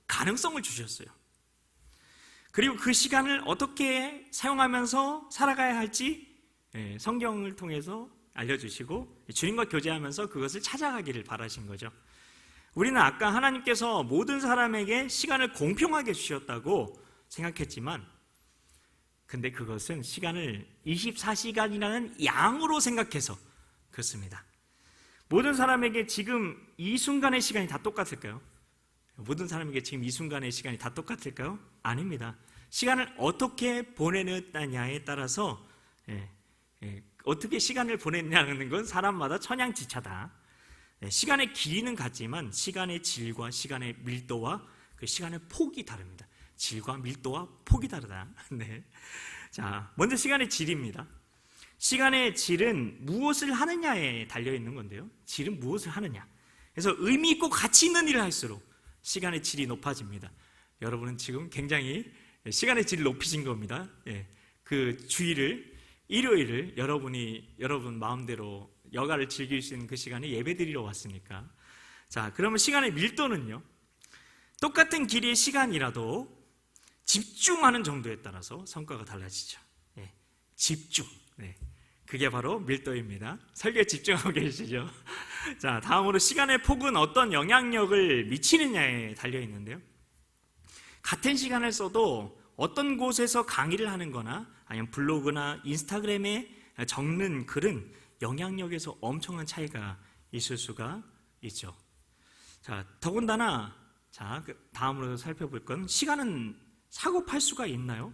가능성을 주셨어요. 그리고 그 시간을 어떻게 사용하면서 살아가야 할지 성경을 통해서 알려주시고 주님과 교제하면서 그것을 찾아가기를 바라신 거죠. 우리는 아까 하나님께서 모든 사람에게 시간을 공평하게 주셨다고 생각했지만 근데 그것은 시간을 24시간이라는 양으로 생각해서 그렇습니다. 모든 사람에게 지금 이 순간의 시간이 다 똑같을까요? 모든 사람에게 지금 이 순간의 시간이 다 똑같을까요? 아닙니다. 시간을 어떻게 보내느냐에 따라서 어떻게 시간을 보냈냐는 건 사람마다 천양지차다. 시간의 길이는 같지만 시간의 질과 시간의 밀도와 그 시간의 폭이 다릅니다. 질과 밀도와 폭이 다르다. 네. 자, 먼저 시간의 질입니다. 시간의 질은 무엇을 하느냐에 달려 있는 건데요. 질은 무엇을 하느냐. 그래서 의미 있고 가치 있는 일을 할수록 시간의 질이 높아집니다. 여러분은 지금 굉장히 시간의 질을 높이신 겁니다. 그 주일을 일요일을 여러분 마음대로 여가를 즐길 수 있는 그 시간에 예배드리러 왔으니까. 자, 그러면 시간의 밀도는요. 똑같은 길이의 시간이라도 집중하는 정도에 따라서 성과가 달라지죠. 집중. 그게 바로 밀도입니다. 설교에 집중하고 계시죠? 자, 다음으로 시간의 폭은 어떤 영향력을 미치느냐에 달려 있는데요. 같은 시간을 써도 어떤 곳에서 강의를 하는 거나 아니면 블로그나 인스타그램에 적는 글은 영향력에서 엄청난 차이가 있을 수가 있죠. 자, 더군다나 자, 다음으로 살펴볼 건 시간은 사고 팔 수가 있나요?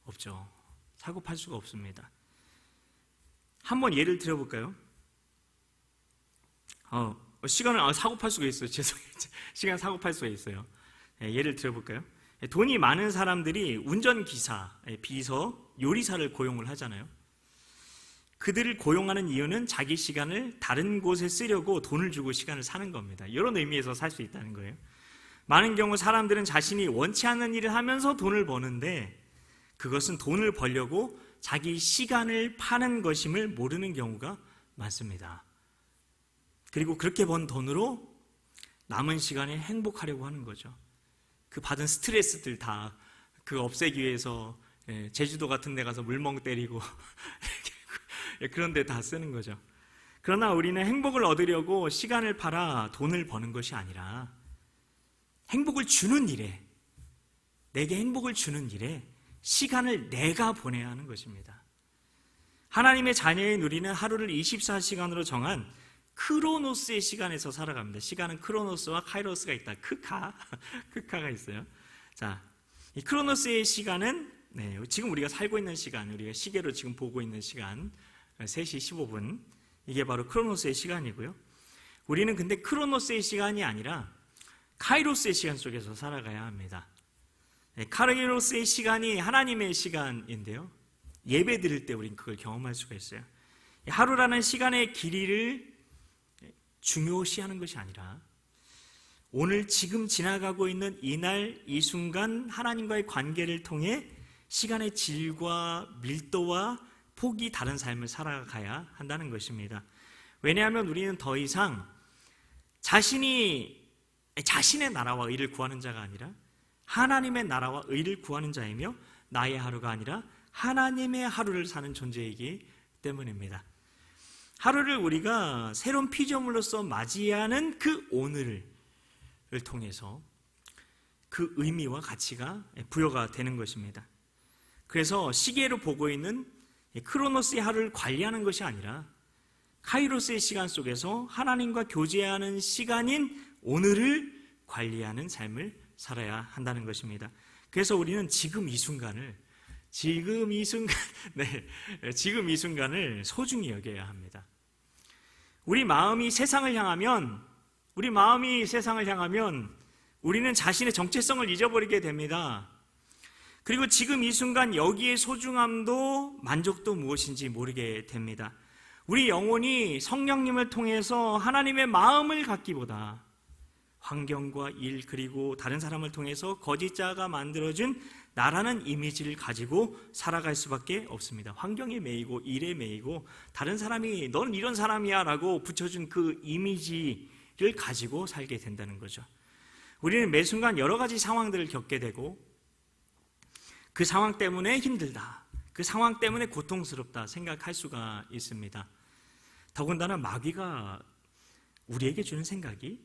없죠. 사고 팔 수가 없습니다. 한번 예를 들어볼까요? 시간을 사고 팔 수가 있어요. 죄송해요. 시간 사고 팔 수가 있어요. 예를 들어볼까요? 돈이 많은 사람들이 운전기사, 비서, 요리사를 고용을 하잖아요. 그들을 고용하는 이유는 자기 시간을 다른 곳에 쓰려고 돈을 주고 시간을 사는 겁니다. 이런 의미에서 살 수 있다는 거예요. 많은 경우 사람들은 자신이 원치 않는 일을 하면서 돈을 버는데 그것은 돈을 벌려고 자기 시간을 파는 것임을 모르는 경우가 많습니다. 그리고 그렇게 번 돈으로 남은 시간에 행복하려고 하는 거죠. 그 받은 스트레스들 다 그거 없애기 위해서 제주도 같은 데 가서 물멍 때리고 그런 데 다 쓰는 거죠. 그러나 우리는 행복을 얻으려고 시간을 팔아 돈을 버는 것이 아니라 행복을 주는 일에, 내게 행복을 주는 일에 시간을 내가 보내야 하는 것입니다. 하나님의 자녀인 우리는 하루를 24시간으로 정한 크로노스의 시간에서 살아갑니다. 시간은 크로노스와 카이로스가 있다. 크카가 있어요. 자, 이 크로노스의 시간은 지금 우리가 살고 있는 시간, 우리가 시계로 지금 보고 있는 시간 3시 15분 이게 바로 크로노스의 시간이고요. 우리는 근데 크로노스의 시간이 아니라 카이로스의 시간 속에서 살아가야 합니다. 카이로스의 시간이 하나님의 시간인데요. 예배 드릴 때 우리는 그걸 경험할 수가 있어요. 하루라는 시간의 길이를 중요시하는 것이 아니라 오늘 지금 지나가고 있는 이날 이 순간 하나님과의 관계를 통해 시간의 질과 밀도와 폭이 다른 삶을 살아가야 한다는 것입니다. 왜냐하면 우리는 더 이상 자신의 나라와 의를 구하는 자가 아니라 하나님의 나라와 의를 구하는 자이며 나의 하루가 아니라 하나님의 하루를 사는 존재이기 때문입니다. 하루를 우리가 새로운 피조물로서 맞이하는 그 오늘을 통해서 그 의미와 가치가 부여가 되는 것입니다. 그래서 시계로 보고 있는 크로노스의 하루를 관리하는 것이 아니라 카이로스의 시간 속에서 하나님과 교제하는 시간인 오늘을 관리하는 삶을 살아야 한다는 것입니다. 그래서 우리는 지금 이 순간을 소중히 여겨야 합니다. 우리 마음이 세상을 향하면 우리는 자신의 정체성을 잊어버리게 됩니다. 그리고 지금 이 순간 여기의 소중함도 만족도 무엇인지 모르게 됩니다. 우리 영혼이 성령님을 통해서 하나님의 마음을 갖기보다 환경과 일 그리고 다른 사람을 통해서 거짓자가 만들어준 나라는 이미지를 가지고 살아갈 수밖에 없습니다. 환경에 매이고 일에 매이고 다른 사람이 넌 이런 사람이야 라고 붙여준 그 이미지를 가지고 살게 된다는 거죠. 우리는 매 순간 여러 가지 상황들을 겪게 되고 그 상황 때문에 힘들다, 그 상황 때문에 고통스럽다 생각할 수가 있습니다. 더군다나 마귀가 우리에게 주는 생각이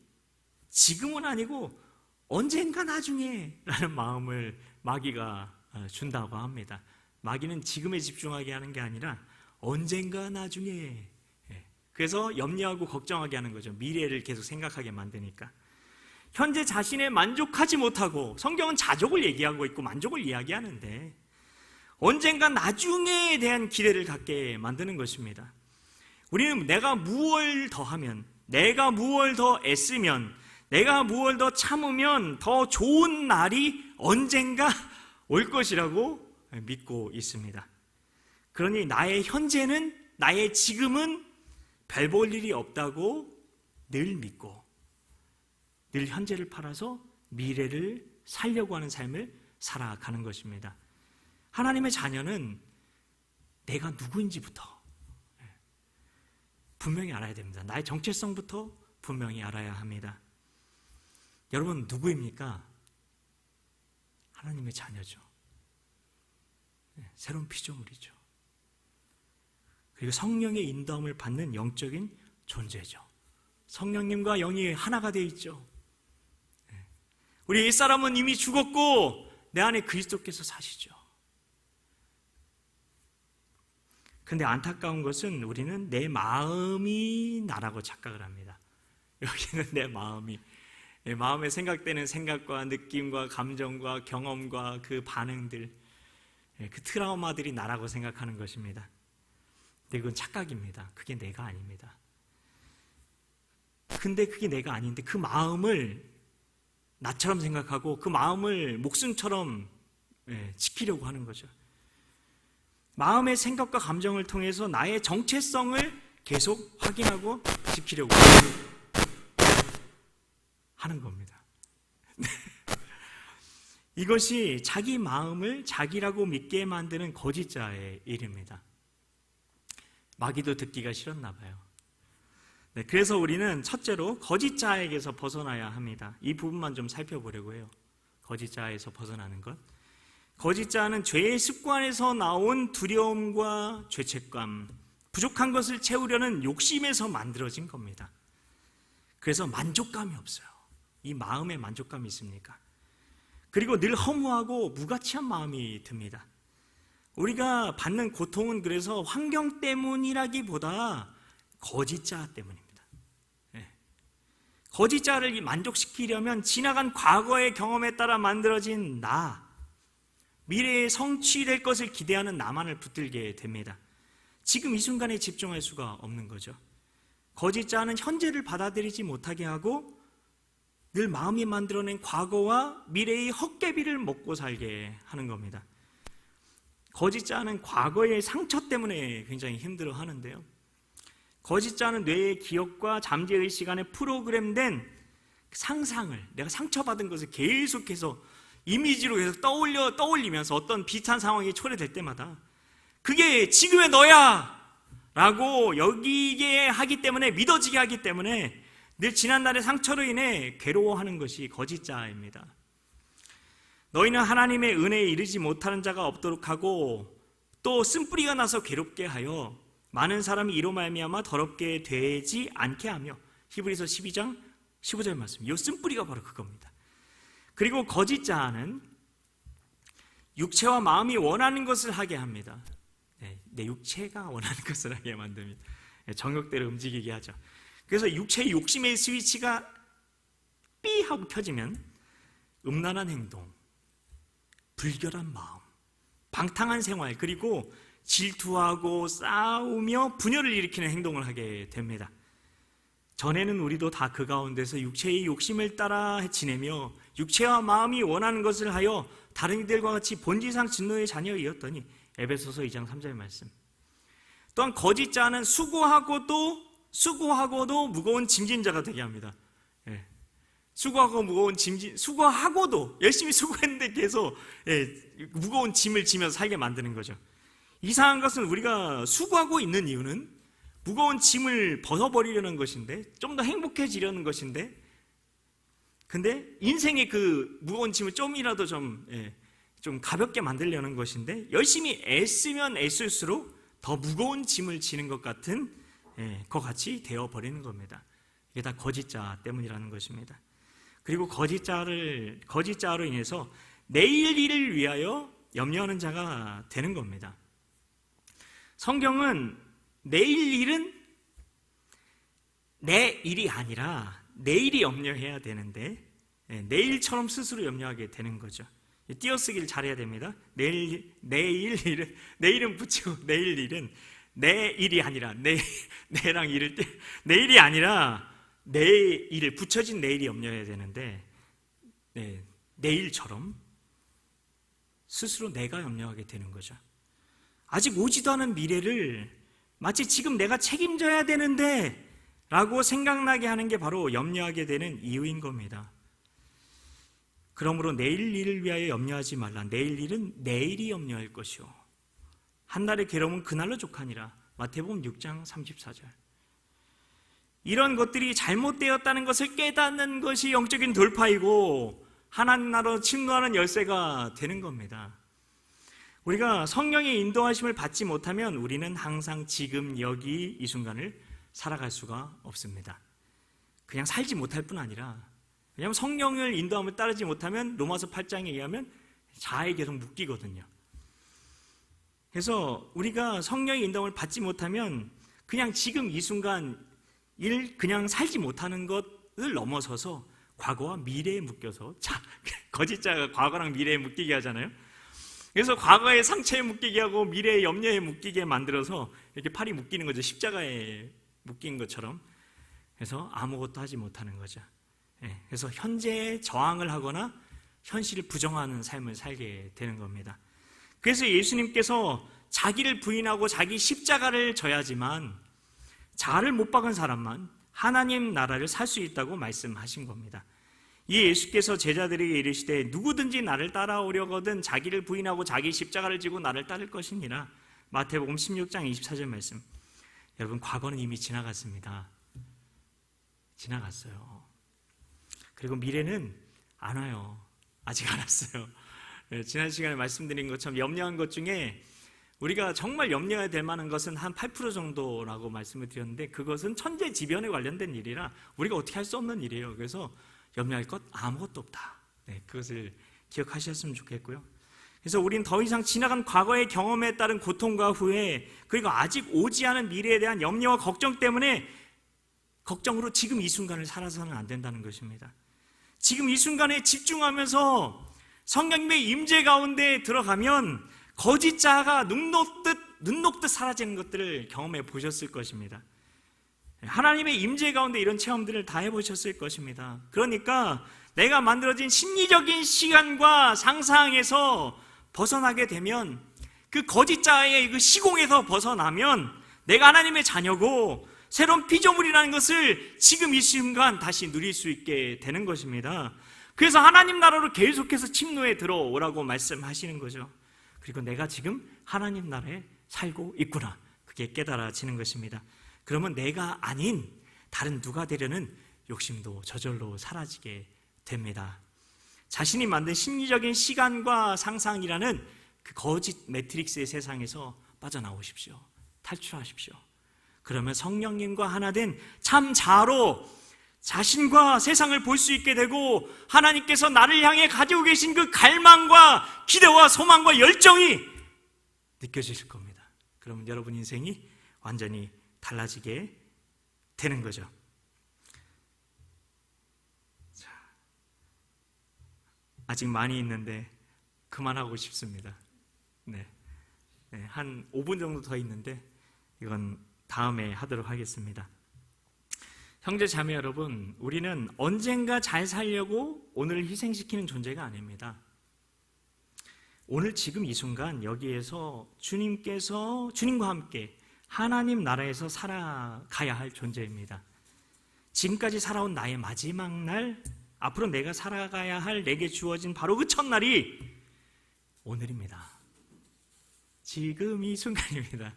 지금은 아니고 언젠가 나중에 라는 마음을 마귀가 준다고 합니다. 마귀는 지금에 집중하게 하는 게 아니라 언젠가 나중에, 그래서 염려하고 걱정하게 하는 거죠. 미래를 계속 생각하게 만드니까. 현재 자신에 만족하지 못하고, 성경은 자족을 얘기하고 있고 만족을 이야기하는데 언젠가 나중에에 대한 기대를 갖게 만드는 것입니다. 우리는 내가 무엇을 더 하면, 내가 무엇을 더 애쓰면, 내가 무엇을 더 참으면 더 좋은 날이 언젠가 올 것이라고 믿고 있습니다. 그러니 나의 현재는, 나의 지금은 별 볼 일이 없다고 늘 믿고 늘 현재를 팔아서 미래를 살려고 하는 삶을 살아가는 것입니다. 하나님의 자녀는 내가 누구인지부터 분명히 알아야 됩니다. 나의 정체성부터 분명히 알아야 합니다. 여러분 누구입니까? 하나님의 자녀죠. 새로운 피조물이죠. 그리고 성령의 인도함을 받는 영적인 존재죠. 성령님과 영이 하나가 되어 있죠. 우리 옛사람은 이미 죽었고 내 안에 그리스도께서 사시죠. 근데 안타까운 것은 우리는 내 마음이 나라고 착각을 합니다. 여기는 내 마음에 생각되는 생각과 느낌과 감정과 경험과 그 반응들, 그 트라우마들이 나라고 생각하는 것입니다. 근데 그건 착각입니다. 그게 내가 아닙니다. 근데 그게 내가 아닌데 그 마음을 나처럼 생각하고 그 마음을 목숨처럼 지키려고 하는 거죠. 마음의 생각과 감정을 통해서 나의 정체성을 계속 확인하고 지키려고 하는 겁니다. 이것이 자기 마음을 자기라고 믿게 만드는 거짓자의 일입니다. 마귀도 듣기가 싫었나 봐요. 그래서 우리는 첫째로 거짓자에게서 벗어나야 합니다. 이 부분만 좀 살펴보려고 해요. 거짓자에서 벗어나는 것. 거짓자는 죄의 습관에서 나온 두려움과 죄책감, 부족한 것을 채우려는 욕심에서 만들어진 겁니다. 그래서 만족감이 없어요. 이 마음에 만족감이 있습니까? 그리고 늘 허무하고 무가치한 마음이 듭니다. 우리가 받는 고통은 그래서 환경 때문이라기보다 거짓자 때문입니다. 거짓자를 만족시키려면 지나간 과거의 경험에 따라 만들어진 미래에 성취될 것을 기대하는 나만을 붙들게 됩니다. 지금 이 순간에 집중할 수가 없는 거죠. 거짓자는 현재를 받아들이지 못하게 하고 늘 마음이 만들어낸 과거와 미래의 헛개비를 먹고 살게 하는 겁니다. 거짓자는 과거의 상처 때문에 굉장히 힘들어하는데요. 거짓자는 뇌의 기억과 잠재의식 안에 프로그램된 상상을, 내가 상처받은 것을 계속해서 이미지로 계속 떠올리면서 어떤 비슷한 상황이 초래될 때마다 그게 지금의 너야! 라고 여기게 하기 때문에, 믿어지게 하기 때문에 늘 지난날의 상처로 인해 괴로워하는 것이 거짓자입니다. 너희는 하나님의 은혜에 이르지 못하는 자가 없도록 하고 또 쓴뿌리가 나서 괴롭게 하여 많은 사람이 이로 말미암아 더럽게 되지 않게 하며. 히브리서 12장 15절 말씀. 이 쓴뿌리가 바로 그겁니다. 그리고 거짓 자아는 육체와 마음이 원하는 것을 하게 합니다. 내 육체가 원하는 것을 하게 만듭니다. 정욕대로 움직이게 하죠. 그래서 육체의 욕심의 스위치가 삐 하고 켜지면 음란한 행동, 불결한 마음, 방탕한 생활, 그리고 질투하고 싸우며 분열을 일으키는 행동을 하게 됩니다. 전에는 우리도 다 그 가운데서 육체의 욕심을 따라 지내며 육체와 마음이 원하는 것을 하여 다른 이들과 같이 본질상 진노의 자녀이었더니, 에베소서 2장 3절 말씀. 또한 거짓 자는 수고하고도 무거운 짐진 자가 되게 합니다. 수고하고 무거운 짐진, 수고하고도 열심히 수고했는데 계속 무거운 짐을 지면서 살게 만드는 거죠. 이상한 것은 우리가 수고하고 있는 이유는 무거운 짐을 벗어버리려는 것인데, 좀 더 행복해지려는 것인데, 근데 인생의 그 무거운 짐을 좀이라도 좀 가볍게 만들려는 것인데, 열심히 애쓰면 애쓸수록 더 무거운 짐을 지는 것 같은 것 같이 되어버리는 겁니다. 이게 다 거짓자 때문이라는 것입니다. 그리고 거짓자로 인해서 내일 일을 위하여 염려하는 자가 되는 겁니다. 성경은 내일 일은 내 일이 아니라 내일이 염려해야 되는데, 내일처럼 스스로 염려하게 되는 거죠. 띄어쓰기를 잘해야 됩니다. 내일은 붙이고, 내일 일은 내 일이 아니라 내랑 일을 내일이 아니라 내 일을 붙여진 내일이 염려해야 되는데, 내일처럼 스스로 내가 염려하게 되는 거죠. 아직 오지도 않은 미래를 마치 지금 내가 책임져야 되는데 라고 생각나게 하는 게 바로 염려하게 되는 이유인 겁니다. 그러므로 내일 일을 위하여 염려하지 말라. 내일 일은 내일이 염려할 것이요, 한날의 괴로움은 그날로 족하니라. 마태복음 6장 34절. 이런 것들이 잘못되었다는 것을 깨닫는 것이 영적인 돌파이고 하나님 나라로 침노하는 열쇠가 되는 겁니다. 우리가 성령의 인도하심을 받지 못하면 우리는 항상 지금 여기 이 순간을 살아갈 수가 없습니다. 그냥 살지 못할 뿐 아니라, 왜냐하면 성령을 인도함을 따르지 못하면 로마서 8장에 의하면 자아에 계속 묶이거든요. 그래서 우리가 성령의 인도함을 받지 못하면 그냥 지금 이 순간 그냥 살지 못하는 것을 넘어서서 과거와 미래에 묶여서, 거짓자가 과거랑 미래에 묶이게 하잖아요. 그래서 과거의 상처에 묶이게 하고 미래의 염려에 묶이게 만들어서 이렇게 팔이 묶이는 거죠. 십자가에 묶인 것처럼. 그래서 아무것도 하지 못하는 거죠. 그래서 현재에 저항을 하거나 현실을 부정하는 삶을 살게 되는 겁니다. 그래서 예수님께서 자기를 부인하고 자기 십자가를 져야지만 자아를 못 박은 사람만 하나님 나라를 살 수 있다고 말씀하신 겁니다. 이 예수께서 제자들에게 이르시되 누구든지 나를 따라오려거든 자기를 부인하고 자기 십자가를 지고 나를 따를 것이니라. 마태복음 16장 24절 말씀. 여러분, 과거는 이미 지나갔습니다. 지나갔어요. 그리고 미래는 안 와요. 아직 안 왔어요. 지난 시간에 말씀드린 것처럼 염려한 것 중에 우리가 정말 염려해야 될 만한 것은 한 8% 정도라고 말씀을 드렸는데, 그것은 천재지변에 관련된 일이라 우리가 어떻게 할 수 없는 일이에요. 그래서 염려할 것 아무것도 없다. 그것을 기억하셨으면 좋겠고요. 그래서 우린 더 이상 지나간 과거의 경험에 따른 고통과 후회, 그리고 아직 오지 않은 미래에 대한 염려와 걱정 때문에 걱정으로 지금 이 순간을 살아서는 안 된다는 것입니다. 지금 이 순간에 집중하면서 성령님의 임재 가운데 들어가면 거짓자가 눈 녹듯 사라지는 것들을 경험해 보셨을 것입니다. 하나님의 임재 가운데 이런 체험들을 다 해보셨을 것입니다. 그러니까 내가 만들어진 심리적인 시간과 상상에서 벗어나게 되면, 그 거짓자의 그 시공에서 벗어나면 내가 하나님의 자녀고 새로운 피조물이라는 것을 지금 이 순간 다시 누릴 수 있게 되는 것입니다. 그래서 하나님 나라로 계속해서 침노에 들어오라고 말씀하시는 거죠. 그리고 내가 지금 하나님 나라에 살고 있구나, 그게 깨달아지는 것입니다. 그러면 내가 아닌 다른 누가 되려는 욕심도 저절로 사라지게 됩니다. 자신이 만든 심리적인 시간과 상상이라는 그 거짓 매트릭스의 세상에서 빠져나오십시오. 탈출하십시오. 그러면 성령님과 하나 된 참 자아로 자신과 세상을 볼 수 있게 되고 하나님께서 나를 향해 가지고 계신 그 갈망과 기대와 소망과 열정이 느껴지실 겁니다. 그러면 여러분 인생이 완전히 달라지게 되는 거죠. 자, 아직 많이 있는데 그만하고 싶습니다. 네, 한 5분 정도 더 있는데 이건 다음에 하도록 하겠습니다. 형제 자매 여러분, 우리는 언젠가 잘 살려고 오늘을 희생시키는 존재가 아닙니다. 오늘 지금 이 순간 여기에서 주님과 함께 하나님 나라에서 살아가야 할 존재입니다. 지금까지 살아온 나의 마지막 날, 앞으로 내가 살아가야 할 내게 주어진 바로 그 첫날이 오늘입니다. 지금 이 순간입니다.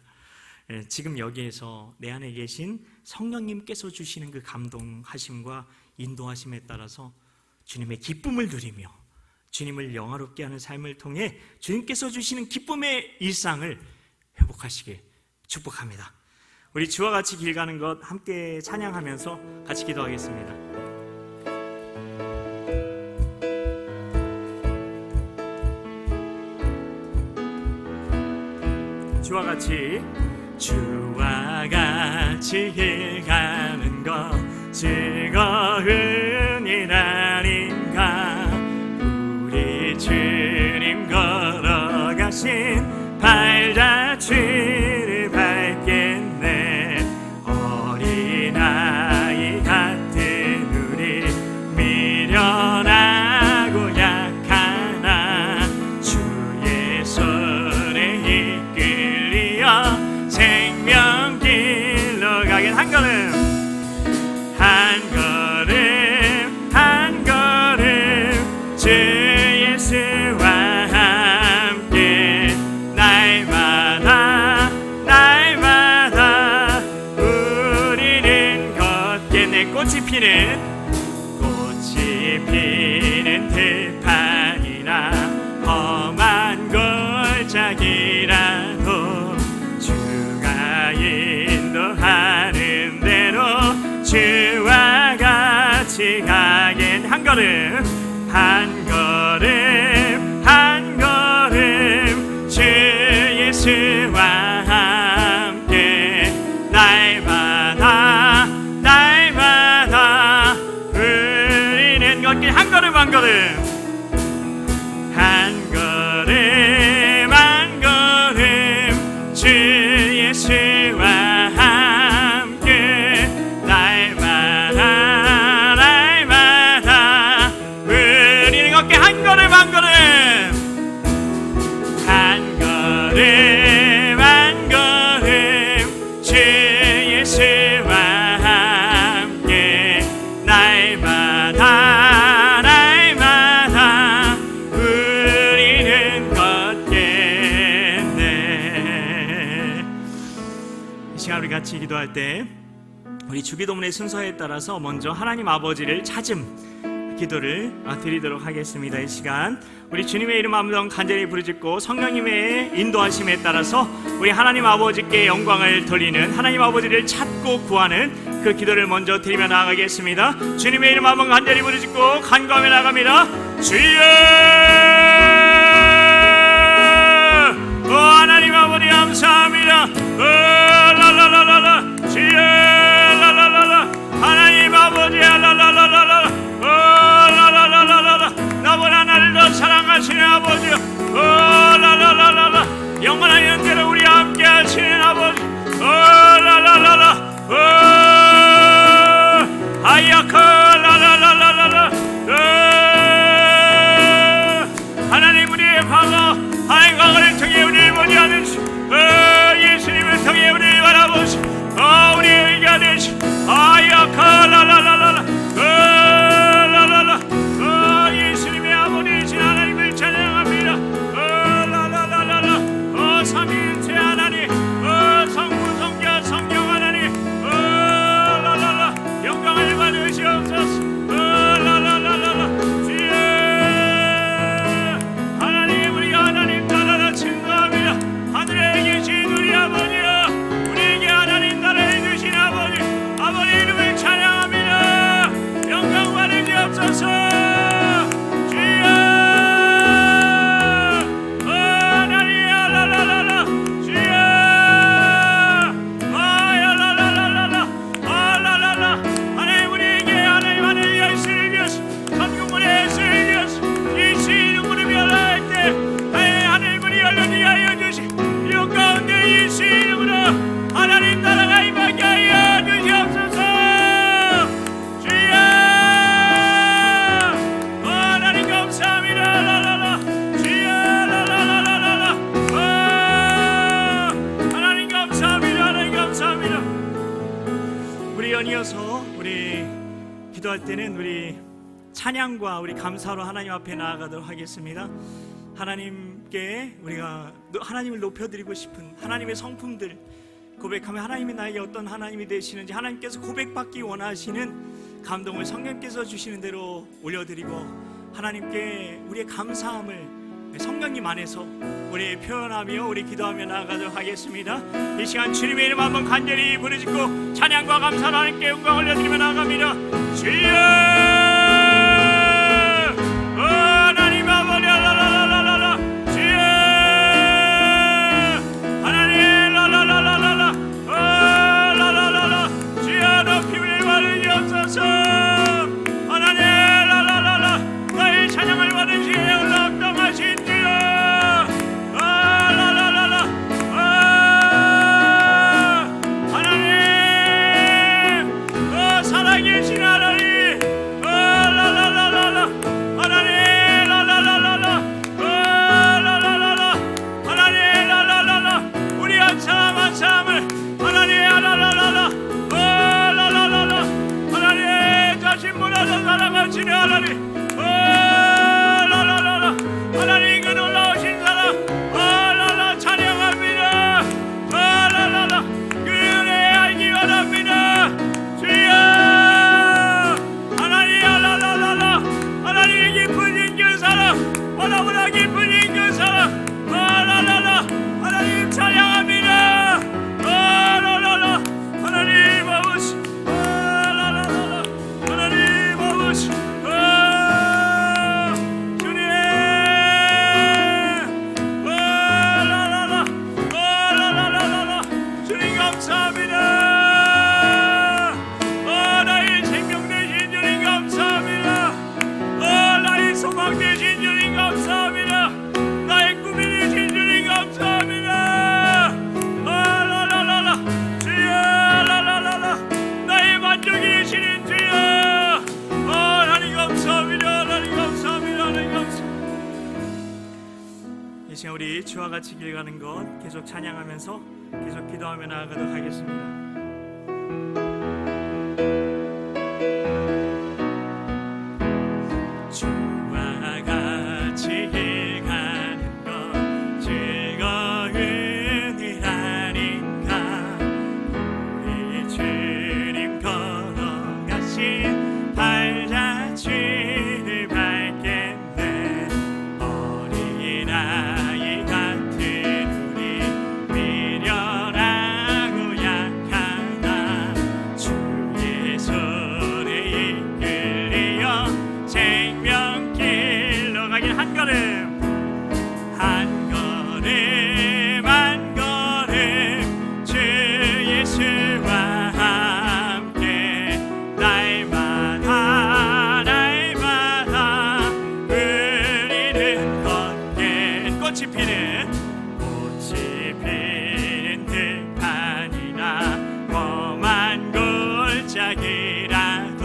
지금 여기에서 내 안에 계신 성령님께서 주시는 그 감동하심과 인도하심에 따라서 주님의 기쁨을 누리며 주님을 영화롭게 하는 삶을 통해 주님께서 주시는 기쁨의 일상을 회복하시길 축복합니다. 우리 주와 같이 길 가는 것 함께 찬양하면서 같이 기도하겠습니다. 주와 같이 길 가는 것 즐거운 일 아닌가. 우리 주님 걸어가신 발자취를 밟겠네. 어린아이 같은 우리 미련하고 약하나 주의 손에 이끌리어 생명길로 가긴 한 걸음 주 예수와 함께 날마다 우리는 걷게. 내 꽃이 피는 들판이나 험한 골짜기라도 주가 인도하는 대로 주와 같이 가긴 한 걸음 주 예수와 함께 날마다 우리는 걷길 한 걸음 주 예수와 함께 날마다 우리는 걷길 한 걸음 주 예수와 함께 날마다 우리는 걷겠네. 이 시간 우리 같이 기도할 때 우리 주기도문의 순서에 따라서 먼저 하나님 아버지를 찾음 기도를 드리도록 하겠습니다. 이 시간 우리 주님의 이름 한번 간절히 부르짖고 성령님의 인도하심에 따라서 우리 하나님 아버지께 영광을 돌리는, 하나님 아버지를 찾고 구하는 그 기도를 먼저 드리며 나아가겠습니다. 주님의 이름 한번 간절히 부르짖고 간구하며 나갑니다. 주여! 오 하나님 아버지 감사합니다. 라라라라라 주여! 라라라라 하나님 아버지 라라라라라 라라라라라 너보다 나를 더 사랑하시는 아버지, 라라라라라 영원한 연대로 우리 함께 하시는 아버지, 라라라라 하야카 라라라라라 하나님 우리의 과거 하나님 과거를 통해 우리를 보지하는 예수님을 통해 우리를 바라보시 우리의 의가 되시 하야카 라라라라라 예수님의 아버지이신 하나님을 찬양합니다. 삼위일체 하나님, 성부 성자 성령 하나님, 영광을 받으시옵소서. 주여 하나님, 우리가 하나님 나라라 증거합니다. 하늘에 계신 우리 아버지여, 우리에게 하나님 나라를 주신 아버지 이름을 찬양합니다. 기도할 때는 우리 찬양과 우리 감사로 하나님 앞에 나아가도록 하겠습니다. 하나님께 우리가 하나님을 높여드리고 싶은 하나님의 성품들 고백하며 하나님이 나에게 어떤 하나님이 되시는지 하나님께서 고백받기 원하시는 감동을 성령께서 주시는 대로 올려드리고 하나님께 우리의 감사함을 성령님 안에서 우리 표현하며 우리 기도하며 나아가도록 하겠습니다. 이 시간 주님의 이름 한번 간절히 부르짖고 찬양과 감사로 하나님께 영광 올려드리며 나아갑니다. 주여 하나님 아버지 라라라라라 주여 하나님 라라라라라 라라라라 주여 높임을 받으시옵소서. 하나님 라라라라 나의 찬양을 받으시에 합당하신 주여 라라라라 하나님 살아계신 하나님 라라라라라 하나님 라라라라라 라라라라라 하나님 라라라라 우리 한 사람 한 사람을 하나님 라라라라라 라라라라 하나님 자신보다도 사랑하시는 하나님 라라라라 하나님 그 놀라우신 사랑 라라 찬양합니다. 라라라라 그 은혜 알기 원합니다. 주여 하나님 라라라라 하나님의 기쁘신 그 사랑 보다 기쁘신 그 사랑 라라라라 하나님 찬양합니다. 라라라라 하나님 아버지 라라라라 하나님 아버지 주님 라라라라라 주님 감사합니다. 나의 생명 되신 주님 감사합니다. 나의 소망 되신 주님 감사합니다. 나의 꿈이 되신 주님 감사합니다. 라라라라 주여 라라라라 나의 만족이 되시는 주여 하나님 감사합니다. 하나님 감사합니다. 하나님 감사합니다. 이 시간 우리 주와 같이 길 가는 것 계속 찬양하면서 계속 기도하며 나아가도록 하겠습니다. 주와 같이 길 가는 것 즐거운 일 아닌가. 우리 주님 걸어가신 발자취를 밟겠네. 어린아이 같은 우리 미련하고 약하다. 주의 손에 이끌리어 생명길로 가길 한 걸음 한 걸음 한 걸음 주 예수와 함께 날마다 날마다 우리는 걷게 꽃이 피는 들판이나 험한 골짜기라도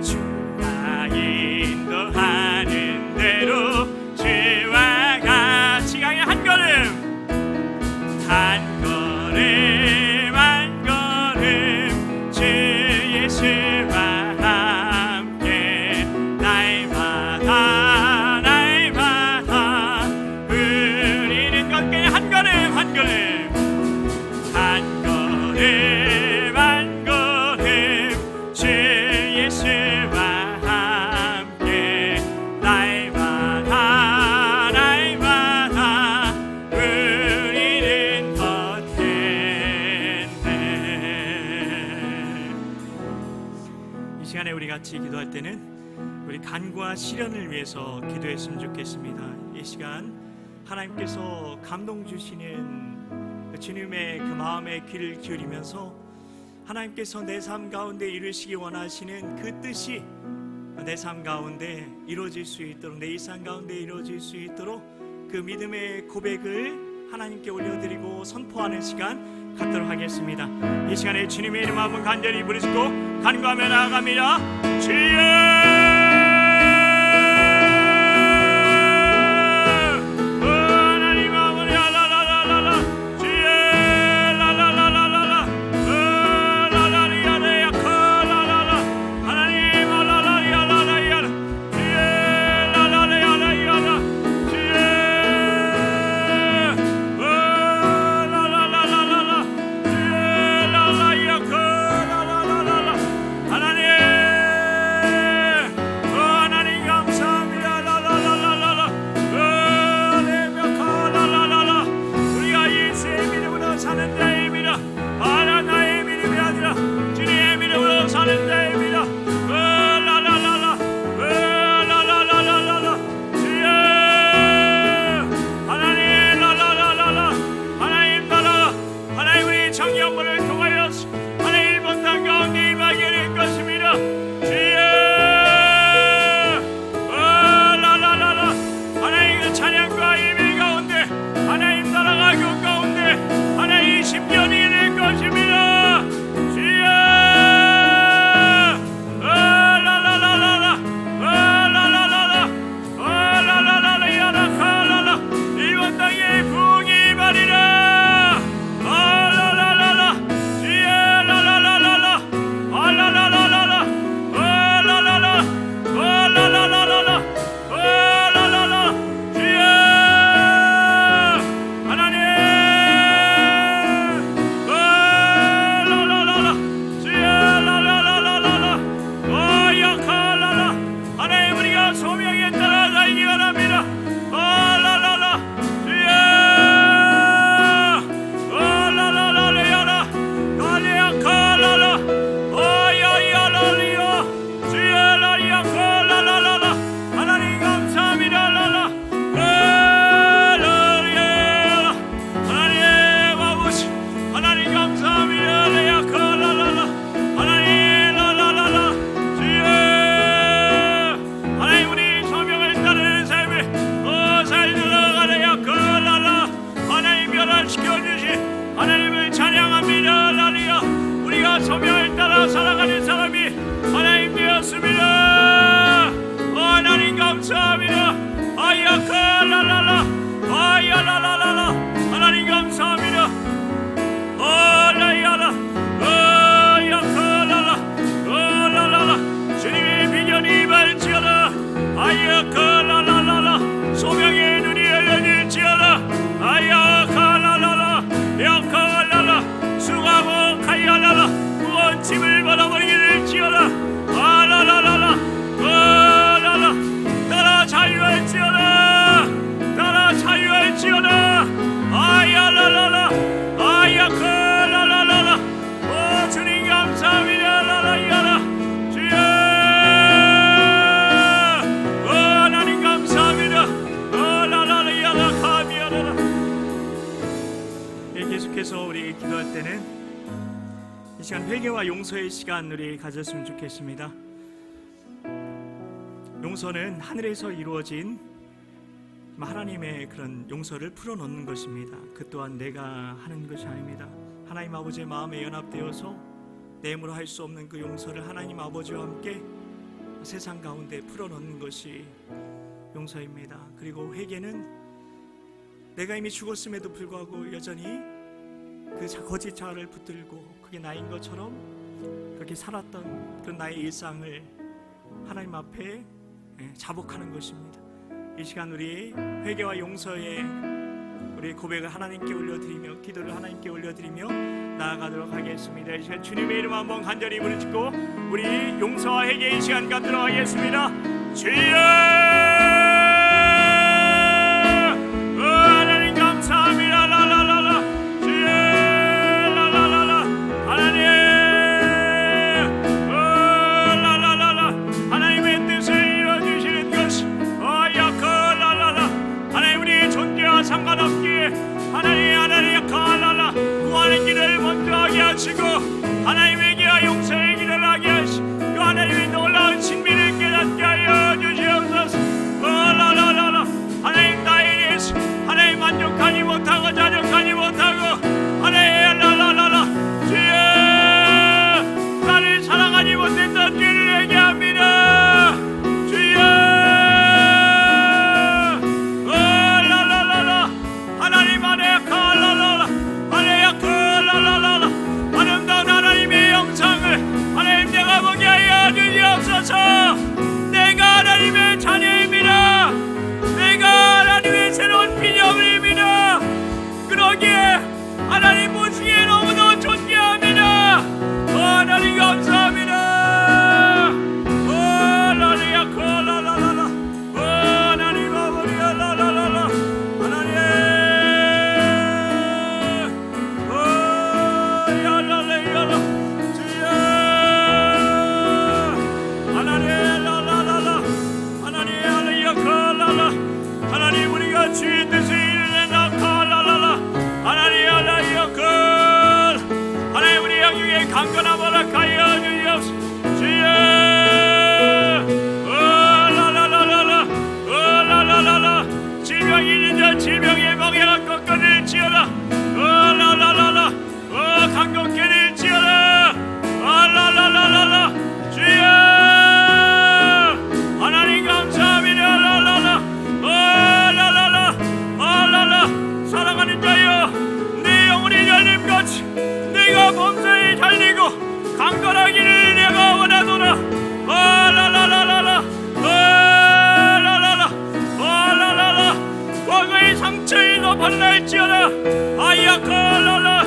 주가 인도하는 대로 주와 같이 가길 한 걸음 한 걸음 한 걸음 주 예수와 함께 날마다 날마다 우리는 걷게 한 걸음 한 걸음 한 걸음 한 걸음 주 예수와 함께 날마다 날마다 우리는 걷겠네. 이 시간에 우리 같이 기도할 때는 우리 간구와 시련을 위해서 기도했으면 좋겠습니다. 이 시간 하나님께서 감동 주시는 주님의 그 마음에 귀를 기울이면서 하나님께서 내 삶 가운데 이루시기 원하시는 그 뜻이 내 삶 가운데 이루어질 수 있도록 내 일상 가운데 이루어질 수 있도록 그 믿음의 고백을 하나님께 올려드리고 선포하는 시간 갖도록 하겠습니다. 이 시간에 주님의 이름 한번 간절히 부르짖고 간구하며 나아갑니다. 주여 하나님 우리 기도할 때는 이 시간 회개와 용서의 시간 우리 가졌으면 좋겠습니다. 용서는 하늘에서 이루어진 하나님의 그런 용서를 풀어놓는 것입니다. 그 또한 내가 하는 것이 아닙니다. 하나님 아버지의 마음에 연합되어서 내 힘으로 할 수 없는 그 용서를 하나님 아버지와 함께 세상 가운데 풀어놓는 것이 용서입니다. 그리고 회개는 내가 이미 죽었음에도 불구하고 여전히 그 거짓 자아를 붙들고 그게 나인 것처럼 그렇게 살았던 그런 나의 일상을 하나님 앞에 자복하는 것입니다. 이 시간 우리 회개와 용서의 우리 고백을 하나님께 올려드리며 기도를 하나님께 올려드리며 나아가도록 하겠습니다. 이 시간 주님의 이름 한번 간절히 부르짖고 우리 용서와 회개의 시간 갖도록 하겠습니다. 주여 하나님 감사합니다. 라라라라 주여 라라라라 하나님 라라라라 하나님의 뜻을 이루어주시는 것이 야카라라라 하나님 우리의 존재와 상관없기에 하나님 야카라라 구원의 길을 먼저 하게 하시고 하나님의 길과 용서의 길을 하게 하시고 그 하나님의 놀라운 신비를 깨닫게 하여 주시옵소서. 라라라라 하나님 나에 대해서 하나님 만족하지 못하고 자족하지 못하고 하나님 라라라라 주여 나를 사랑하지 못했던 죄를 회개합니다. 주여 라라라라 하나님 안에 칼라라라 안에 칼라라라 아름다운 하나님의 영상을 하나님 내가 보게 하여 주시옵소서. 내가 하나님의 자녀입니다. 내가 하나님의 새로운 피조물입니다. 그러기에 하나님 모시기에 너무도 존귀합니다. 하나님 감사합니다. 하나님 콜라라라라 하나님 아버지 라라라라 하나님 야라라야라 주여 하나님 라라라라 하나님 알레야 콜라라 하나님 우리가 주의 뜻을 이루는 콜라라라 하나님 알레야 콜 하나님 우리 영육에 강건한 허락하여 주시옵소서. 주여 라라라라라 라라라라 질병이 있는 자 질병의 멍에가 꺾어질지어다. 라라라라 강건케 될지어다. 라라라라라 주여 하나님 감사합니다. 라라라 라라라 라라라 사랑하는 자여 내 영혼이 달림같이 내가 범사에 달리고 강건하기를 내가 원하노라. 라라라라라 라라라 라라라 과거의 상처에서 벗어날지어다. 아야카라라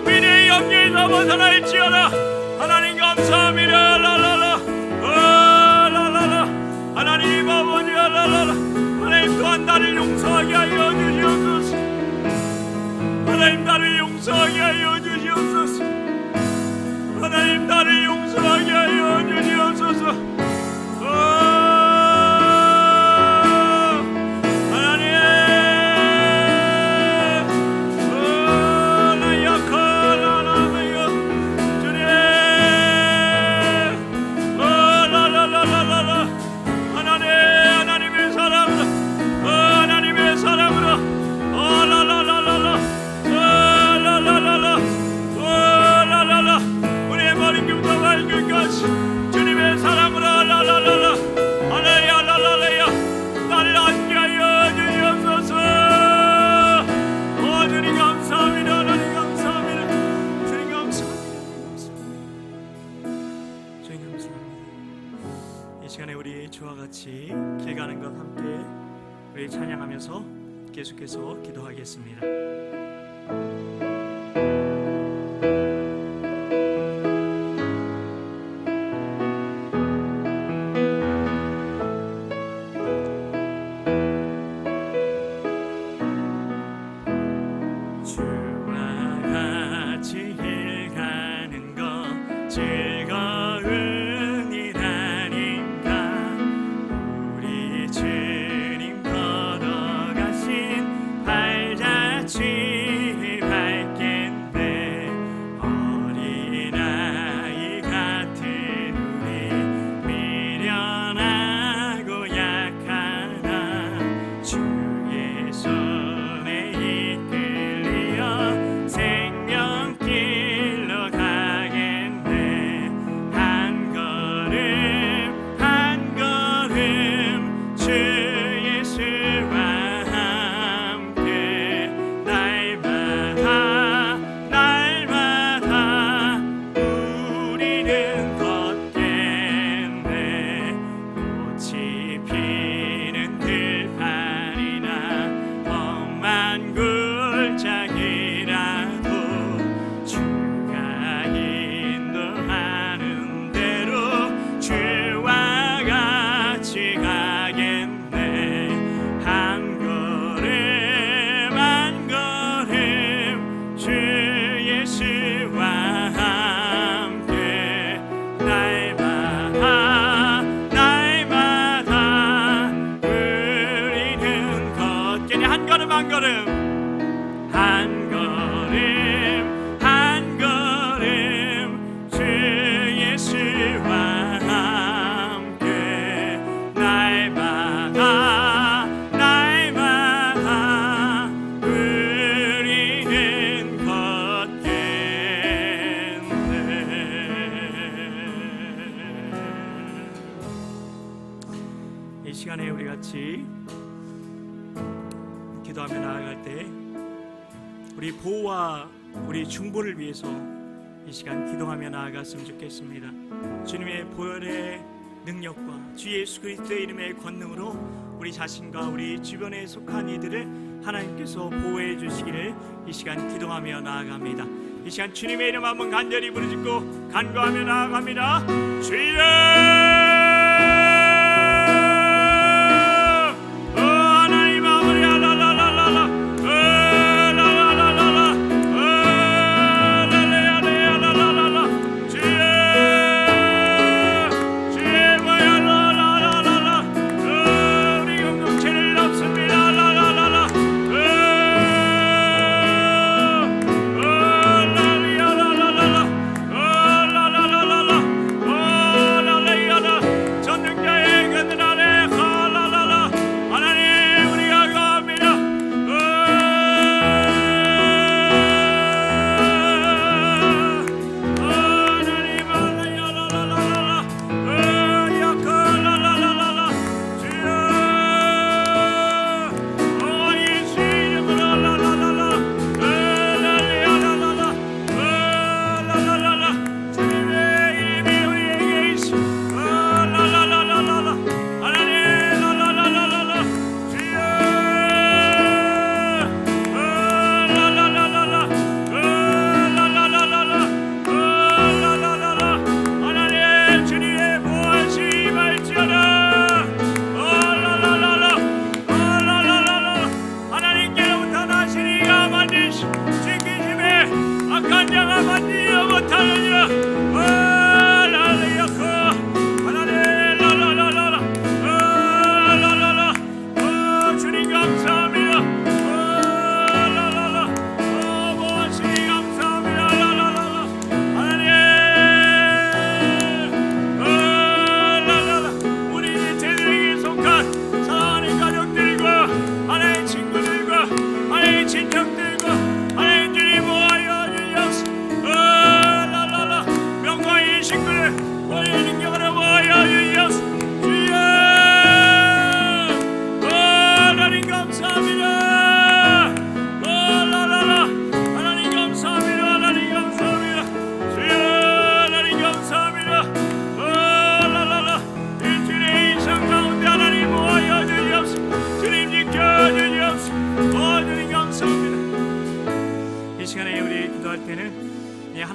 미래의 염려에서 벗어날지어다. 하나님 감사합니다. 라라라 라라라 하나님 아버지 라라라 하나님 또한 나를 용서하게 하여 주시옵소서. 하나님 나를 용서하게 하여 주시옵소서. 하나님 나를 용서하게 하여 주시옵소서. 하나님 나 약하나나며 주님 라라라라라 하나님의 사랑으로 하나님의 사랑으로 라라라라라 라라라라라 라라라라 우리의 머리끝부터 발끝까지 주님의 사랑으로 라라라라 하나야 라라라야 나를 안게 하여 주시옵소서. 주님 감사합니다. 하나님 감사합니다. 주님 감사합니다. 주님 감사합니다. 이 시간에 우리 주와 같이 길 가는 것 함께 우리 찬양하면서 계속해서 기도하겠습니다. 주와 같이 길 가는 것 즐거운 일 아닌가. 우리 주님 걸어가신 발자취 발 걸음 한 걸음 한 걸음 한 걸음 주 예수와 함께 날마다 날마다 우리는 걷겠네. 이 시간에 우리 같이 기도하며 나아갈 때 우리 보호와 우리 중보를 위해서 이 시간 기도하며 나아갔으면 좋겠습니다. 주님의 보혈의 능력과 주 예수 그리스도의 이름의 권능으로 우리 자신과 우리 주변에 속한 이들을 하나님께서 보호해 주시기를 이 시간 기도하며 나아갑니다. 이 시간 주님의 이름 한번 간절히 부르짖고 간구하며 나아갑니다. 주여!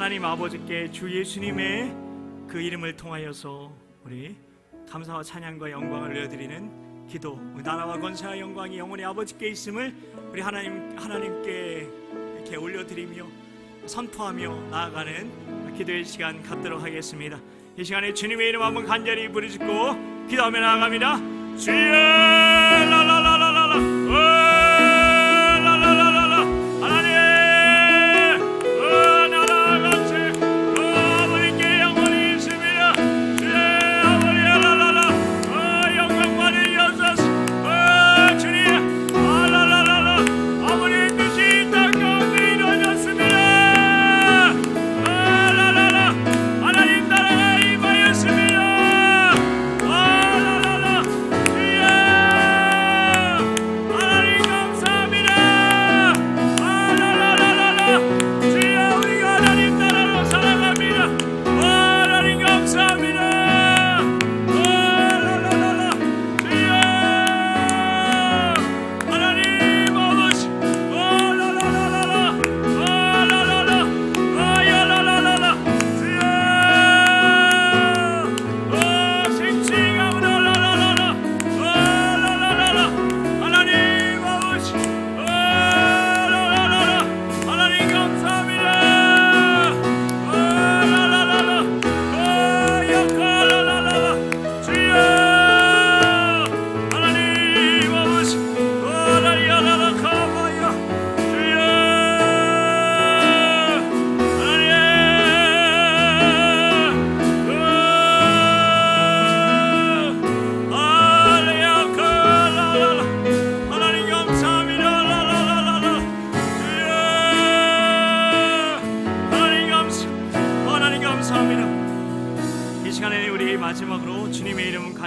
하나님 아버지께 주 예수님의 그 이름을 통하여서 우리 감사와 찬양과 영광을 올려드리는 기도, 나라와 권세와 영광이 영원히 아버지께 있음을 우리 하나님께 이렇게 올려드리며 선포하며 나아가는 기도의 시간 갖도록 하겠습니다. 이 시간에 주님의 이름 한번 간절히 부르짖고 기도하며 나아갑니다. 주여 라라라라라라 라라라라라 하나님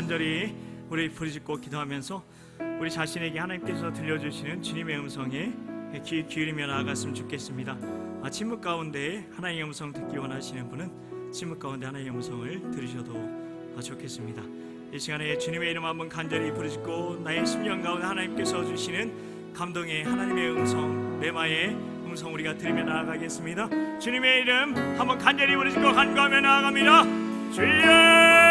간절히 우리 부르짖고 기도하면서 우리 자신에게 하나님께서 들려주시는 주님의 음성에 귀 기울이며 나아갔으면 좋겠습니다. 침묵 가운데 하나님의 음성 듣기 원하시는 분은 침묵 가운데 하나님의 음성을 들으셔도 좋겠습니다. 이 시간에 주님의 이름 한번 간절히 부르짖고 나의 심령 가운데 하나님께서 주시는 감동의 하나님의 음성, 레마의 음성 우리가 들으며 나아가겠습니다. 주님의 이름 한번 간절히 부르짖고 간구하며 나아갑니다. 주여!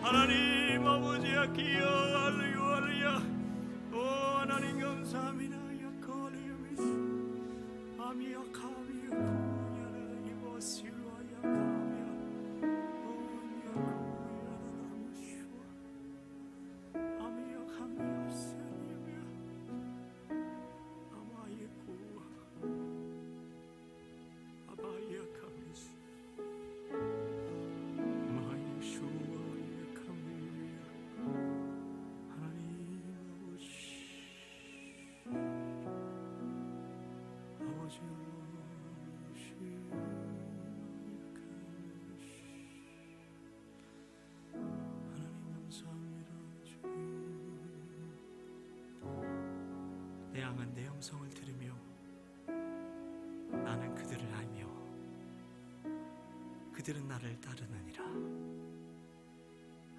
하나님 아버지 할렐루야. 오 하나님 감사합니다. 야콜리오미스 아미야 카미야 코야라 이보시와 야카미야 오야코야라 나무시와 아미야 카미야 세니야 아마예코 아바야 카미스 내 양은 내 음성을 들으며 나는 그들을 알며 그들은 나를 따르느니라.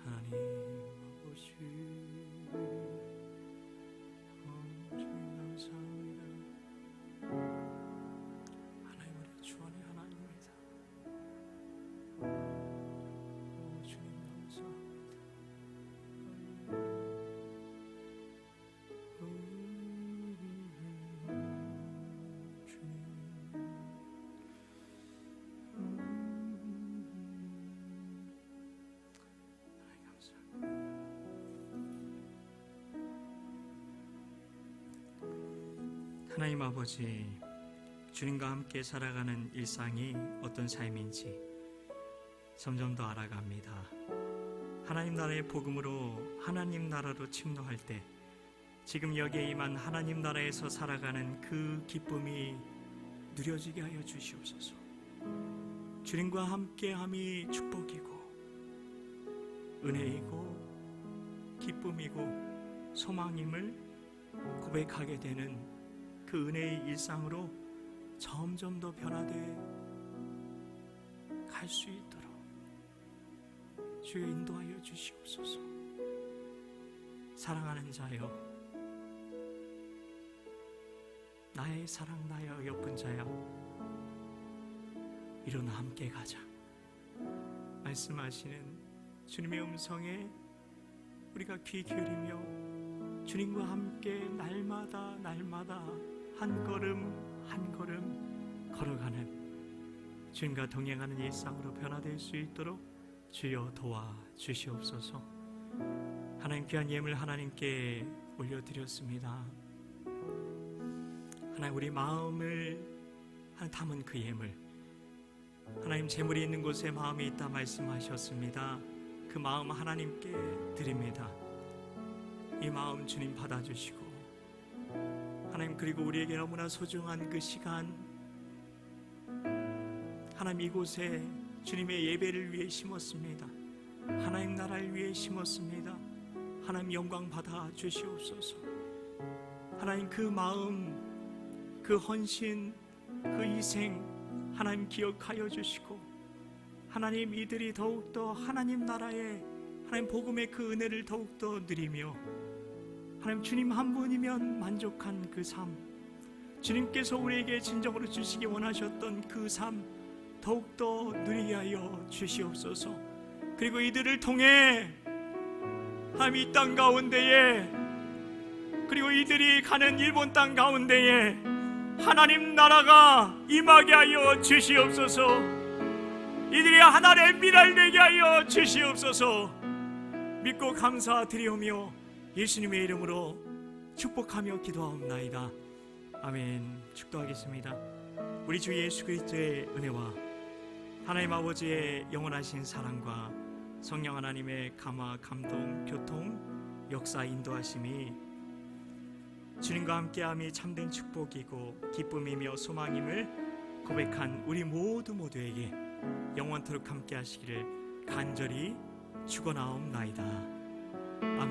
하나님 아버지 주님 감사합니다. 하나님 우리 주 안의 하나님입니다. 주님 감사합니다. 하나님 아버지, 주님과 함께 살아가는 일상이 어떤 삶인지 점점 더 알아갑니다. 하나님 나라의 복음으로 하나님 나라로 침노할 때 지금 여기에 임한 하나님 나라에서 살아가는 그 기쁨이 누려지게 하여 주시옵소서. 주님과 함께함이 축복이고 은혜이고 기쁨이고 소망임을 고백하게 되는 그 은혜의 일상으로 점점 더 변화돼 갈 수 있도록 주여 인도하여 주시옵소서. 사랑하는 자여, 나의 사랑 나여 예쁜 자여, 일어나 함께 가자 말씀하시는 주님의 음성에 우리가 귀 기울이며 주님과 함께 날마다 한 걸음 한 걸음 걸어가는 주님과 동행하는 일상으로 변화될 수 있도록 주여 도와주시옵소서. 하나님 귀한 예물 하나님께 올려드렸습니다. 하나님 우리 마음을 담은 그 예물, 하나님 재물이 있는 곳에 마음이 있다 말씀하셨습니다. 그 마음 하나님께 드립니다. 이 마음 주님 받아주시고 하나님, 그리고 우리에게 너무나 소중한 그 시간 하나님 이곳에 주님의 예배를 위해 심었습니다. 하나님 나라를 위해 심었습니다. 하나님 영광 받아 주시옵소서. 하나님 그 마음, 그 헌신, 그 희생 하나님 기억하여 주시고 하나님 이들이 더욱더 하나님 나라의 하나님 복음의 그 은혜를 더욱더 누리며 하나님 주님 한 분이면 만족한 그 삶, 주님께서 우리에게 진정으로 주시기 원하셨던 그 삶 더욱더 누리게 하여 주시옵소서. 그리고 이들을 통해 하나님 이 땅 가운데에, 그리고 이들이 가는 일본 땅 가운데에 하나님 나라가 임하게 하여 주시옵소서. 이들이 하나님의 미랄 되게 하여 주시옵소서. 믿고 감사드리오며 예수님의 이름으로 축복하며 기도하옵나이다. 아멘. 축도하겠습니다. 우리 주 예수 그리스도의 은혜와 하나님 아버지의 영원하신 사랑과 성령 하나님의 감화, 감동, 교통, 역사, 인도하심이 주님과 함께함이 참된 축복이고 기쁨이며 소망임을 고백한 우리 모두에게 영원토록 함께 하시기를 간절히 축원하옵나이다. 아멘.